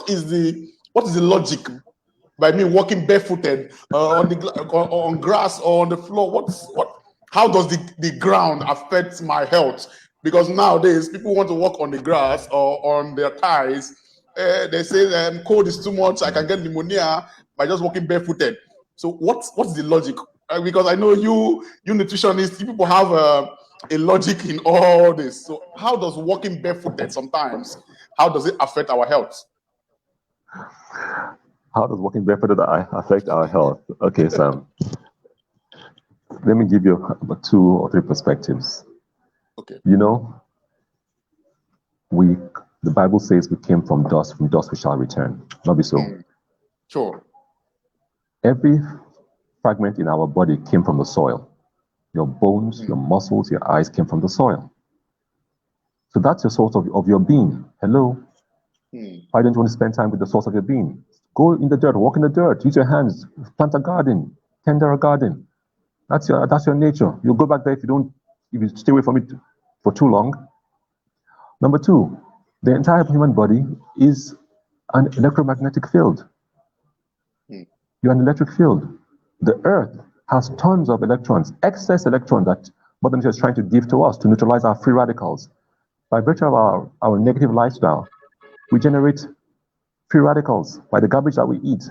is the logic by me walking barefooted on grass or on the floor? How does the ground affect my health? Because nowadays people want to walk on the grass or on their thighs. They say cold is too much, I can get pneumonia by just walking barefooted. So what's the logic? Because I know you nutritionists, you people have a logic in all this. So how does walking barefooted sometimes, how does it affect our health? How does walking barefooted affect our health? Okay, Sam. Let me give you about 2 or 3 perspectives. Okay. You know, the Bible says we came from dust we shall return. Not be so. Sure. Every fragment in our body came from the soil. Your bones, your muscles, your eyes came from the soil. So that's the source of your being. Hello? Why don't you want to spend time with the source of your being? Go in the dirt, walk in the dirt, use your hands, plant a garden, tender a garden. That's your nature. You'll go back there if you stay away from it for too long. Number 2, the entire human body is an electromagnetic field. You're an electric field. The earth has tons of electrons, excess electrons that Mother Nature is trying to give to us to neutralize our free radicals. By virtue of our negative lifestyle, we generate free radicals by the garbage that we eat,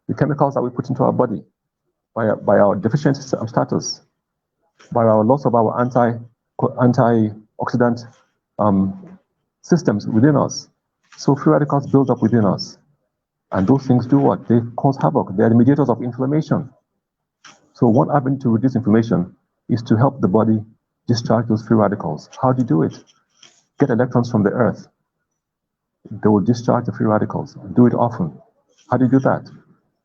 the chemicals that we put into our body, by our deficient status, by our loss of our antioxidant systems within us. So free radicals build up within us. And those things do what? They cause havoc. They are the mediators of inflammation. So one avenue to reduce inflammation is to help the body discharge those free radicals. How do you do it? Get electrons from the earth. They will discharge the free radicals. Do it often. How do you do that?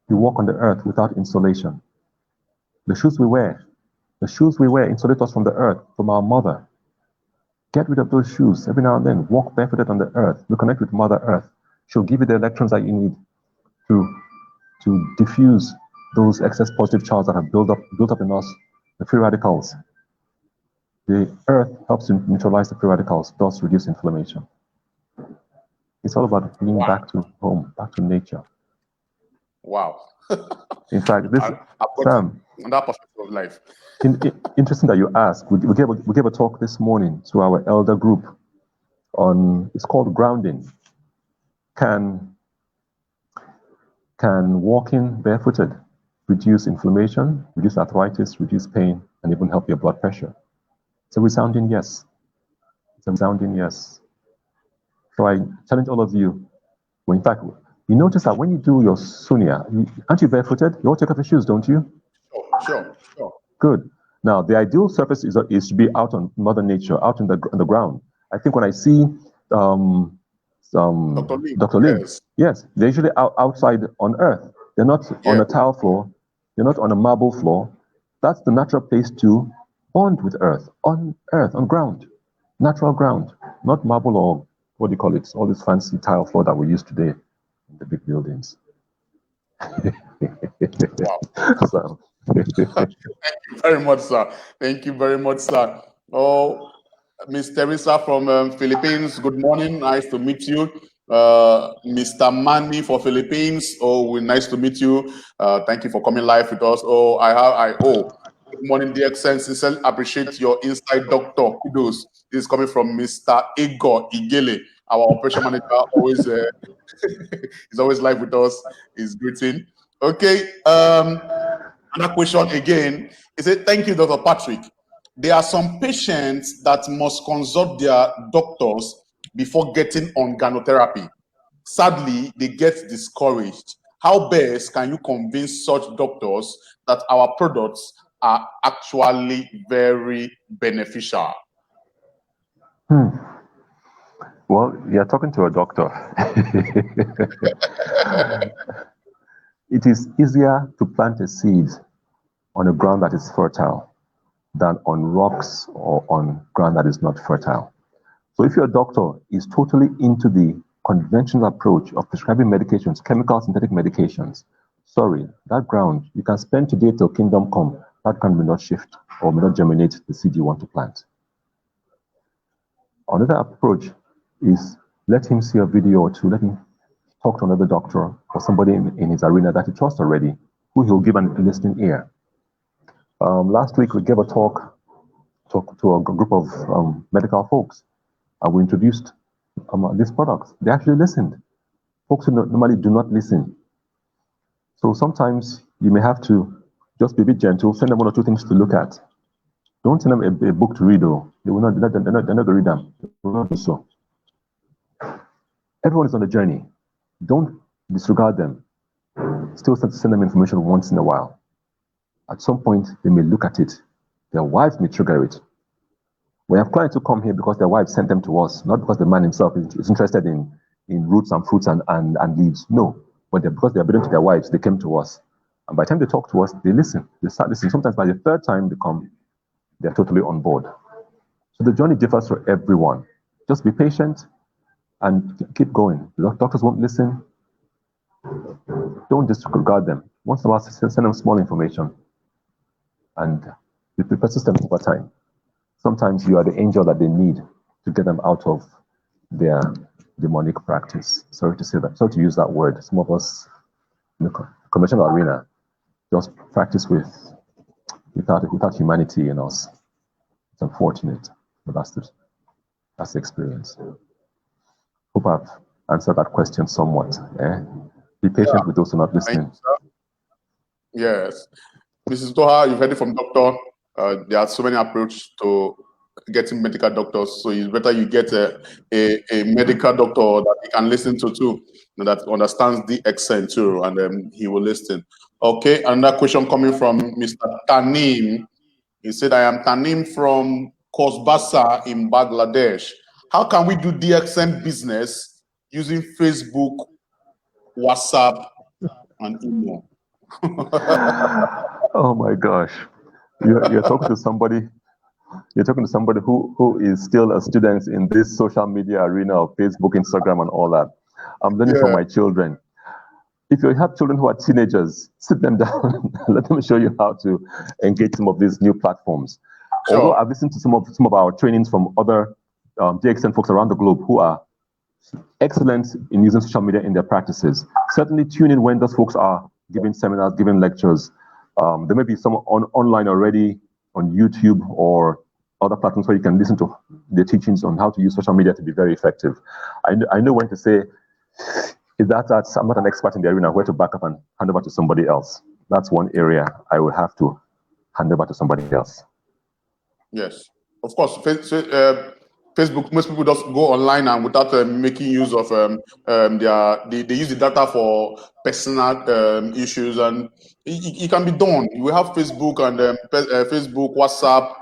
You walk on the earth without insulation. The shoes we wear insulate us from the earth, from our mother. Get rid of those shoes every now and then. Walk barefooted on the earth. Reconnect with Mother Earth. She'll give you the electrons that you need to diffuse those excess positive charges that have built up in us, the free radicals. The earth helps to neutralize the free radicals, thus reduce inflammation. It's all about being back to home, back to nature. Wow. In fact, this Sam, that perspective of life. Interesting that you asked. We gave a talk this morning to our elder group on, it's called grounding. Can walking barefooted reduce inflammation, reduce arthritis, reduce pain, and even help your blood pressure? It's a resounding yes. It's a resounding yes. So I challenge all of you. Well, in fact, you notice that when you do your sunya, aren't you barefooted? You all take off your shoes, don't you? Sure. Good. Now, the ideal surface is to be out on Mother Nature, out on the ground. I think when I see Dr. Lim, yes, they're usually outside on earth. They're not on a tile floor. They're not on a marble floor. That's the natural place to bond with earth, on ground, natural ground, not marble or what do you call it, all this fancy tile floor that we use today in the big buildings. Wow. So, Thank you very much, sir. Thank you very much, sir. Oh, Miss Teresa from Philippines, good morning. Nice to meet you. Mr. Manny for Philippines. Oh, nice to meet you. Thank you for coming live with us. Good morning, dear Sincerely appreciate your insight, doctor. Kudos. This is coming from Mr. Igor Igele, our operation manager. Always, he's always live with us. He's greeting. Okay. Another question again. He said, thank you, Dr. Patrick. There are some patients that must consult their doctors before getting on gynotherapy. Sadly, they get discouraged. How best can you convince such doctors that our products are actually very beneficial? Well, you're talking to a doctor. It is easier to plant a seed on a ground that is fertile than on rocks or on ground that is not fertile. So if your doctor is totally into the conventional approach of prescribing medications, chemical synthetic medications, sorry, that ground, you can spend today till kingdom come, that ground may not shift or may not germinate the seed you want to plant. Another approach is let him see a video or two, let him talk to another doctor or somebody in his arena that he trusts already, who he'll give a listening ear. Last week, we gave a talk to a group of medical folks, and we introduced these products. They actually listened. Folks who normally do not listen. So sometimes you may have to just be a bit gentle, send them one or two things to look at. Don't send them a book to read, though. They will not, they're not going to read them. They will not do so. Everyone is on a journey. Don't disregard them. Still send them information once in a while. At some point, they may look at it. Their wives may trigger it. We have clients who come here because their wives sent them to us, not because the man himself is interested in roots and fruits and leaves. No, but because they're belonging to their wives, they came to us. And by the time they talk to us, they listen. They start listening. Sometimes by the third time they come, they're totally on board. So the journey differs for everyone. Just be patient and keep going. Doctors won't listen. Don't disregard them. Once in a while, send them small information. And be persistent over time. Sometimes you are the angel that they need to get them out of their demonic practice. Sorry to say that. Sorry to use that word. Some of us in the conventional arena just practice without humanity in us. It's unfortunate, but that's the experience. Hope I've answered that question somewhat. Be patient with those who are not listening. Yes. Mrs. Toha, you've heard it from Doctor. There are so many approaches to getting medical doctors, so it's better you get a medical doctor that you can listen to too, that understands the accent too, and then he will listen. Okay, another question coming from Mr. Tanim. He said, I am Tanim from Kosbasa in Bangladesh. How can we do DXN business using Facebook, WhatsApp, and email? Oh my gosh. You're talking to somebody. You're talking to somebody who is still a student in this social media arena of Facebook, Instagram, and all that. I'm learning from Yeah, my children. If you have children who are teenagers, sit them down, let them show you how to engage some of these new platforms. Although sure. I've listened to some of our trainings from other DXN folks around the globe who are excellent in using social media in their practices. Certainly tune in when those folks are giving seminars, giving lectures. There may be some online already on YouTube or other platforms where you can listen to the teachings on how to use social media to be very effective. I know when to say, if that's I'm not an expert in the arena, where to back up and hand over to somebody else. That's one area I will have to hand over to somebody else. Yes, of course. Facebook. Most people just go online and without making use of they use the data for personal issues, and it can be done. We have Facebook and Facebook, WhatsApp,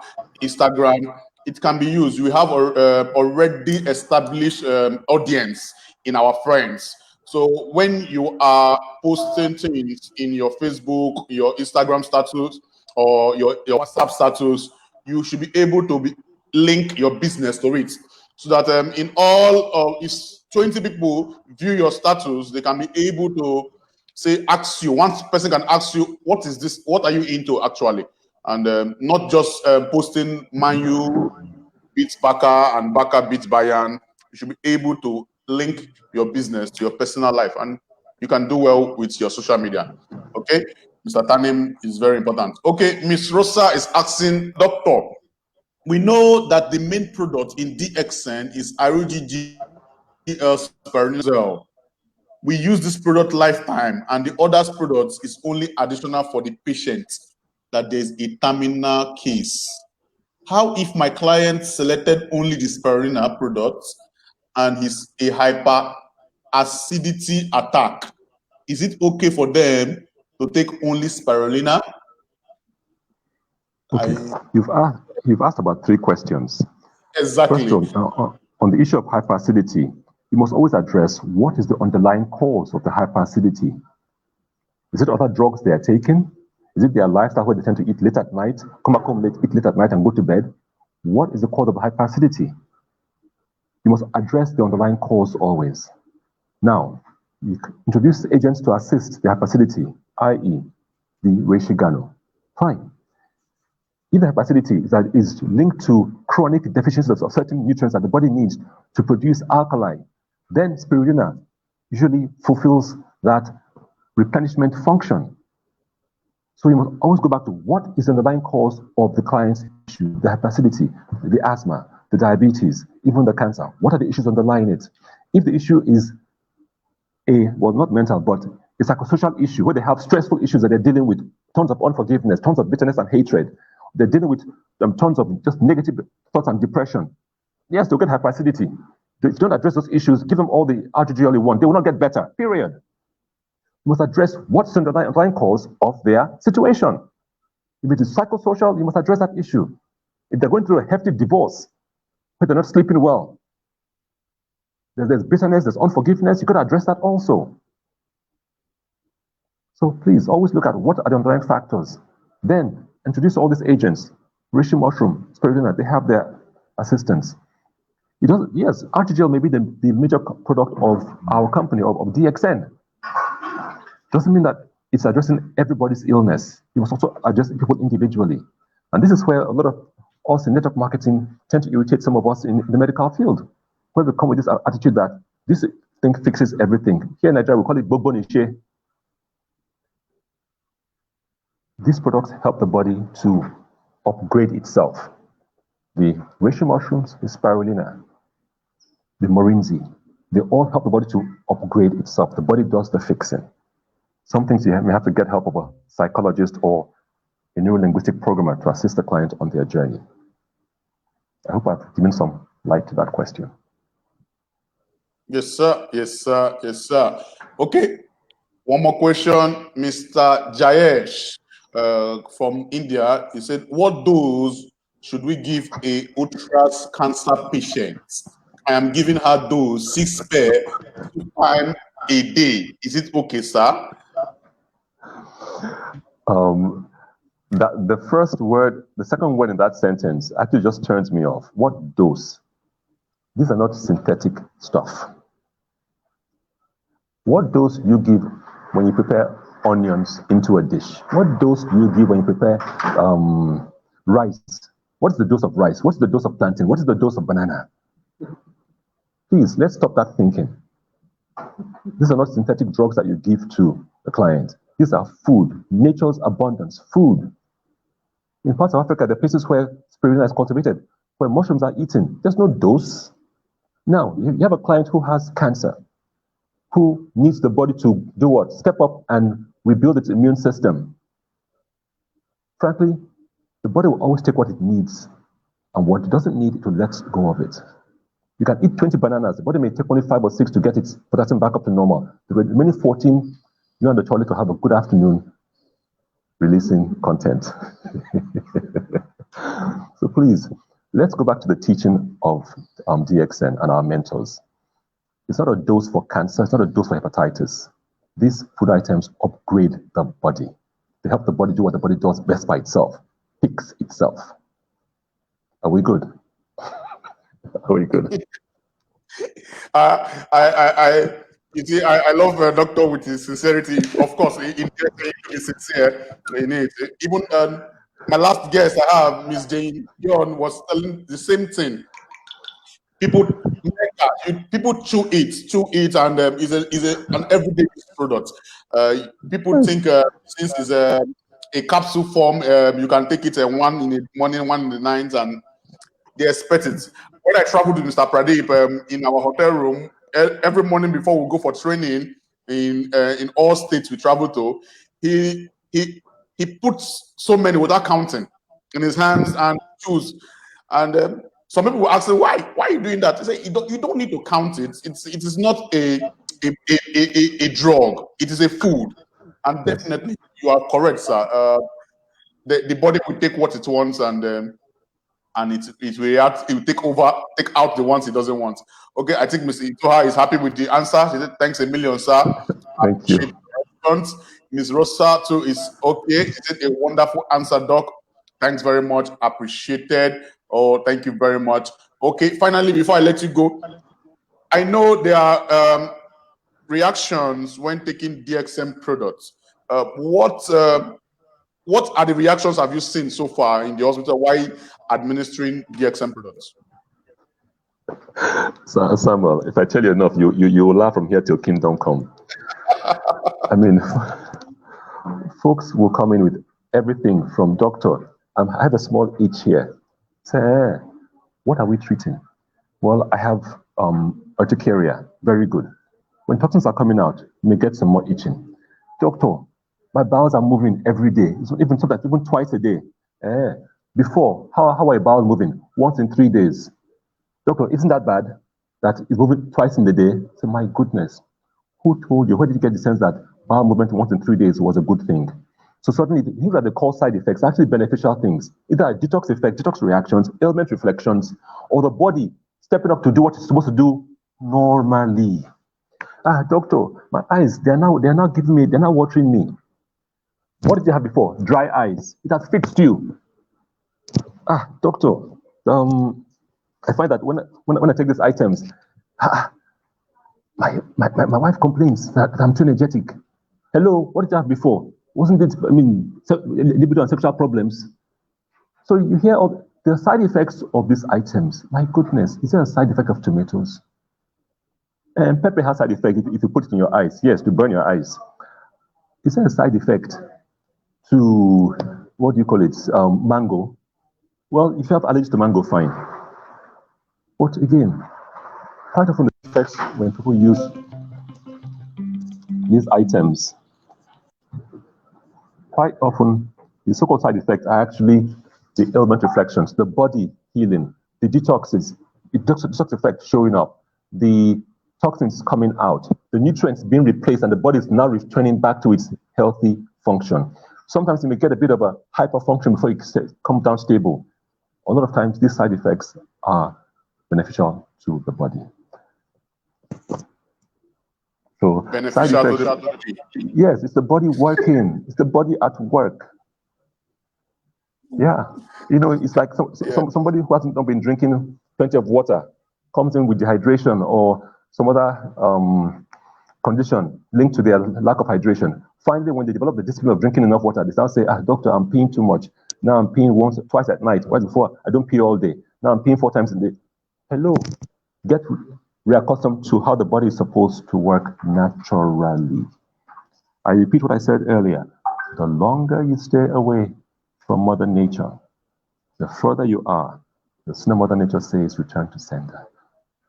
Instagram. It can be used. We have already established audience in our friends. So when you are posting things in your Facebook, your Instagram status, or your WhatsApp status, you should be able to link your business to it, so that in all of if 20 people view your status, they can be able to ask you. One person can ask you, what is this, what are you into actually, and not just posting Manu beats Baka and Baka beats Bayan. You should be able to link your business to your personal life, and you can do well with your social media. Okay, Mr. Tanim is very important. Okay, Miss Rosa is asking, Doctor, we know that the main product in DXN is ROGGL Spironolactone. We use this product lifetime, and the others products is only additional for the patient that there's a terminal case. How if my client selected only the spirulina product and he's a hyperacidity attack? Is it okay for them to take only spirulina? Okay, you've asked about 3 questions. First Exactly. on the issue of hyperacidity, you must always address what is the underlying cause of the hyperacidity. Is it other drugs they are taking? Is it their lifestyle where they tend to eat late at night, come back home late, eat late at night and go to bed? What is the cause of hyperacidity? You must address the underlying cause always. Now, you introduce agents to assist the hyperacidity, i.e. the Reishi-Gano. Fine. If the hyperacidity is linked to chronic deficiencies of certain nutrients that the body needs to produce alkali, then spirulina usually fulfills that replenishment function. So you must always go back to what is the underlying cause of the client's issue, the hyperacidity, the asthma, the diabetes, even the cancer. What are the issues underlying it? If the issue is not mental, but a psychosocial issue where they have stressful issues that they're dealing with, tons of unforgiveness, tons of bitterness and hatred, they're dealing with tons of just negative thoughts and depression. Yes, they'll get hyperacidity. If you don't address those issues, give them all the RGG they want, they will not get better, period. You must address what's the underlying cause of their situation. If it is psychosocial, you must address that issue. If they're going through a hefty divorce, where they're not sleeping well, there's bitterness, there's unforgiveness, you got to address that also. So please always look at what are the underlying factors. Then introduce all these agents, reishi mushroom, spirulina, they have their assistants. Yes, RTGL may be the major product of our company, of DXN. Doesn't mean that it's addressing everybody's illness. You must also address people individually. And this is where a lot of us in network marketing tend to irritate some of us in the medical field, where we come with this attitude that this thing fixes everything. Here in Nigeria, we call it Bobonishe. These products help the body to upgrade itself. The reishi mushrooms, the spirulina, the morinzi, they all help the body to upgrade itself. The body does the fixing. Some things you may have to get help of a psychologist or a neurolinguistic programmer to assist the client on their journey. I hope I've given some light to that question. Yes, sir. Yes, sir. Yes, sir. Okay. One more question, Mr. Jayesh from India. He said, what dose should we give a uterus cancer patient? I am giving her dose 6 per 2 times a day. Is it okay, sir? That the first word, the second word in that sentence actually just turns me off. What dose? These are not synthetic stuff. What dose do you give when you prepare onions into a dish? What dose do you give when you prepare rice? What's the dose of rice? What's the dose of plantain? What is the dose of banana? Please, let's stop that thinking. These are not synthetic drugs that you give to the client. These are food, nature's abundance, food. In parts of Africa, the places where spirulina is cultivated, where mushrooms are eaten, there's no dose. Now, you have a client who has cancer, who needs the body to do what? Step up and rebuild its immune system. Frankly, the body will always take what it needs, and what it doesn't need, it will let go of it. You can eat 20 bananas, the body may take only 5 or 6 to get its potassium back up to normal. The remaining 14, you and the toilet will have a good afternoon releasing content. So please, let's go back to the teaching of DXN and our mentors. It's not a dose for cancer, it's not a dose for hepatitis. These food items upgrade the body. They help the body do what the body does best by itself, fix itself. Are we good? Are we good? You see, I love Doctor with his sincerity. Of course, in to be sincere in it. Even my last guest I have, Miss Jane John, was telling the same thing. People chew it, and is an everyday product. People think since it's a capsule form, you can take it one in the morning, one in the night, and they expect it. When I traveled with Mr. Pradeep in our hotel room, every morning before we go for training in all states we travel to, he puts so many without counting in his hands and shoes. And some people will ask him, why are you doing that? He say, you don't need to count it. It is not a drug. It is a food. And definitely you are correct, sir. The body will take what it wants, and it will react. It will take out the ones it doesn't want. Okay, I think Mr. Itoha is happy with the answer. She said, "Thanks a million, sir." Thank you. Ms. Rosa too is okay. She said, "A wonderful answer, Doc. Thanks very much. Appreciated. Oh, thank you very much." Okay, finally, before I let you go, I know there are reactions when taking DXM products. What are the reactions have you seen so far in the hospital while administering DXM products? So, Samuel, if I tell you enough, you will laugh from here till kingdom come. I mean, folks will come in with everything from doctor. I have a small itch here. Say, what are we treating? Well, I have urticaria. Very good. When toxins are coming out, you may get some more itching. Doctor, my bowels are moving every day. Even sometimes, even twice a day. Before, how are your bowels moving? Once in 3 days. Doctor, isn't that bad? That it's moving twice in the day? So my goodness, who told you? Where did you get the sense that bowel movement once in 3 days was a good thing? So suddenly, things that they call side effects are actually beneficial things. Either a detox effect, detox reactions, ailment reflections, or the body stepping up to do what it's supposed to do normally. Doctor, my eyes, they're now giving me, they're now watering me. What did you have before? Dry eyes. It has fixed you. Doctor, I find that when I take these items, my wife complains that I'm too energetic. Hello, what did you have before? Wasn't it, libido and sexual problems? So you hear of the side effects of these items. My goodness, is there a side effect of tomatoes? And pepper has side effect if you put it in your eyes. Yes, to burn your eyes. Is there a side effect to, what do you call it, mango? Well, if you have allergies to mango, fine. But again, quite often the effects when people use these items, quite often the so-called side effects are actually the ailment reflections, the body healing, the detoxes, the detox effect showing up, the toxins coming out, the nutrients being replaced, and the body is now returning back to its healthy function. Sometimes you may get a bit of a hyperfunction before you come down stable. A lot of times these side effects are beneficial to the body. So beneficial to the body. Yes, it's the body working. It's the body at work. Yeah, it's like somebody who hasn't been drinking plenty of water comes in with dehydration or some other condition linked to their lack of hydration. Finally, when they develop the discipline of drinking enough water, they start saying, doctor, I'm peeing too much. Now I'm peeing twice at night. Whereas before, I don't pee all day. Now I'm peeing 4 times a day. Hello, get reaccustomed to how the body is supposed to work naturally. I repeat what I said earlier. The longer you stay away from Mother Nature, the further you are, the sooner Mother Nature says return to sender.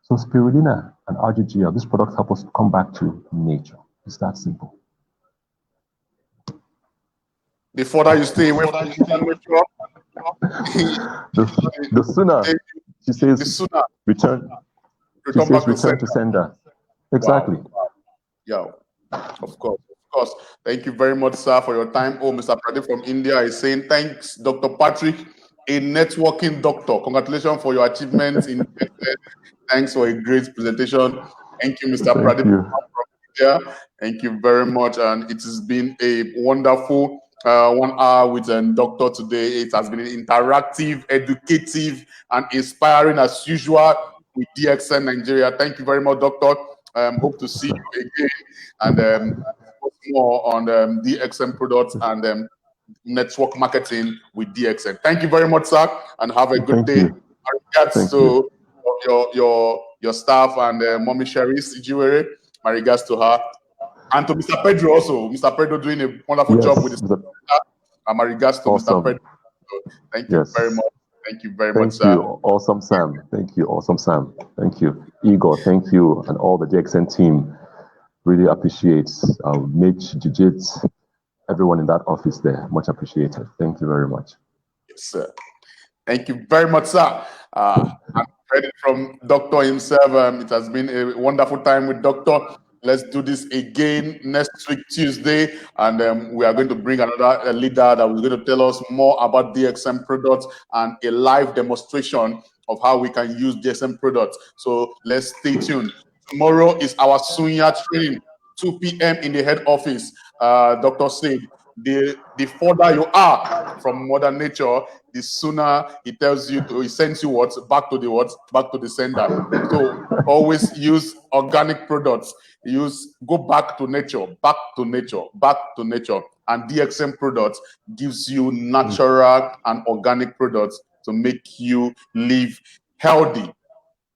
So spirulina and RGGL, these products help us come back to nature. It's that simple. The further you stay away from nature, the sooner she says the sooner return. She says return to sender. Exactly. Wow. Yeah, of course. Thank you very much, sir, for your time. Oh, Mr. Pradeep from India is saying, thanks, Dr. Patrick, a networking doctor. Congratulations for your achievements in thanks for a great presentation. Thank you, Mr. Pradeep from India. Thank you very much. And it has been a wonderful 1 hour with a doctor today. It has been interactive, educative, and inspiring as usual with DXN Nigeria. Thank you very much, doctor. Hope to see you again. And more on DXN products and network marketing with DXN. Thank you very much, sir, and have a good day. My regards to your staff and Mommy Cherise Ijewere. My regards to her. And to Mr. Pedro also. Mr. Pedro doing a wonderful job with his and my regards to Mr. Pedro. So thank you very much. Thank you very much, sir. Thank you, awesome Sam. Thank you, awesome Sam. Thank you. Igor, thank you, and all the DXN team. Really appreciate Mitch, Jujit, everyone in that office there. Much appreciated. Thank you very much. Yes, sir. Thank you very much, sir. And credit from Doctor himself. It has been a wonderful time with Doctor. Let's do this again next week, Tuesday. And we are going to bring another leader that is going to tell us more about DXM products and a live demonstration of how we can use DXM products. So let's stay tuned. Tomorrow is our Sunya training, 2 p.m. in the head office. Dr. said, the further you are from Mother Nature, the sooner he tells you he sends you back to the sender. So always use organic products. Go back to nature, back to nature, back to nature. And DXM products gives you natural and organic products to make you live healthy,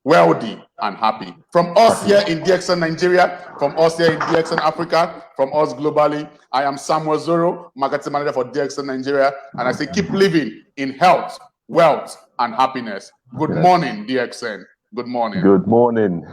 wealthy, and happy. From us here in DXN Nigeria, from us here in DXN Africa, from us globally, I am Samuel Zoro, marketing manager for DXN Nigeria, and I say keep living in health, wealth, and happiness. Good morning, DXN. Good morning. Good morning.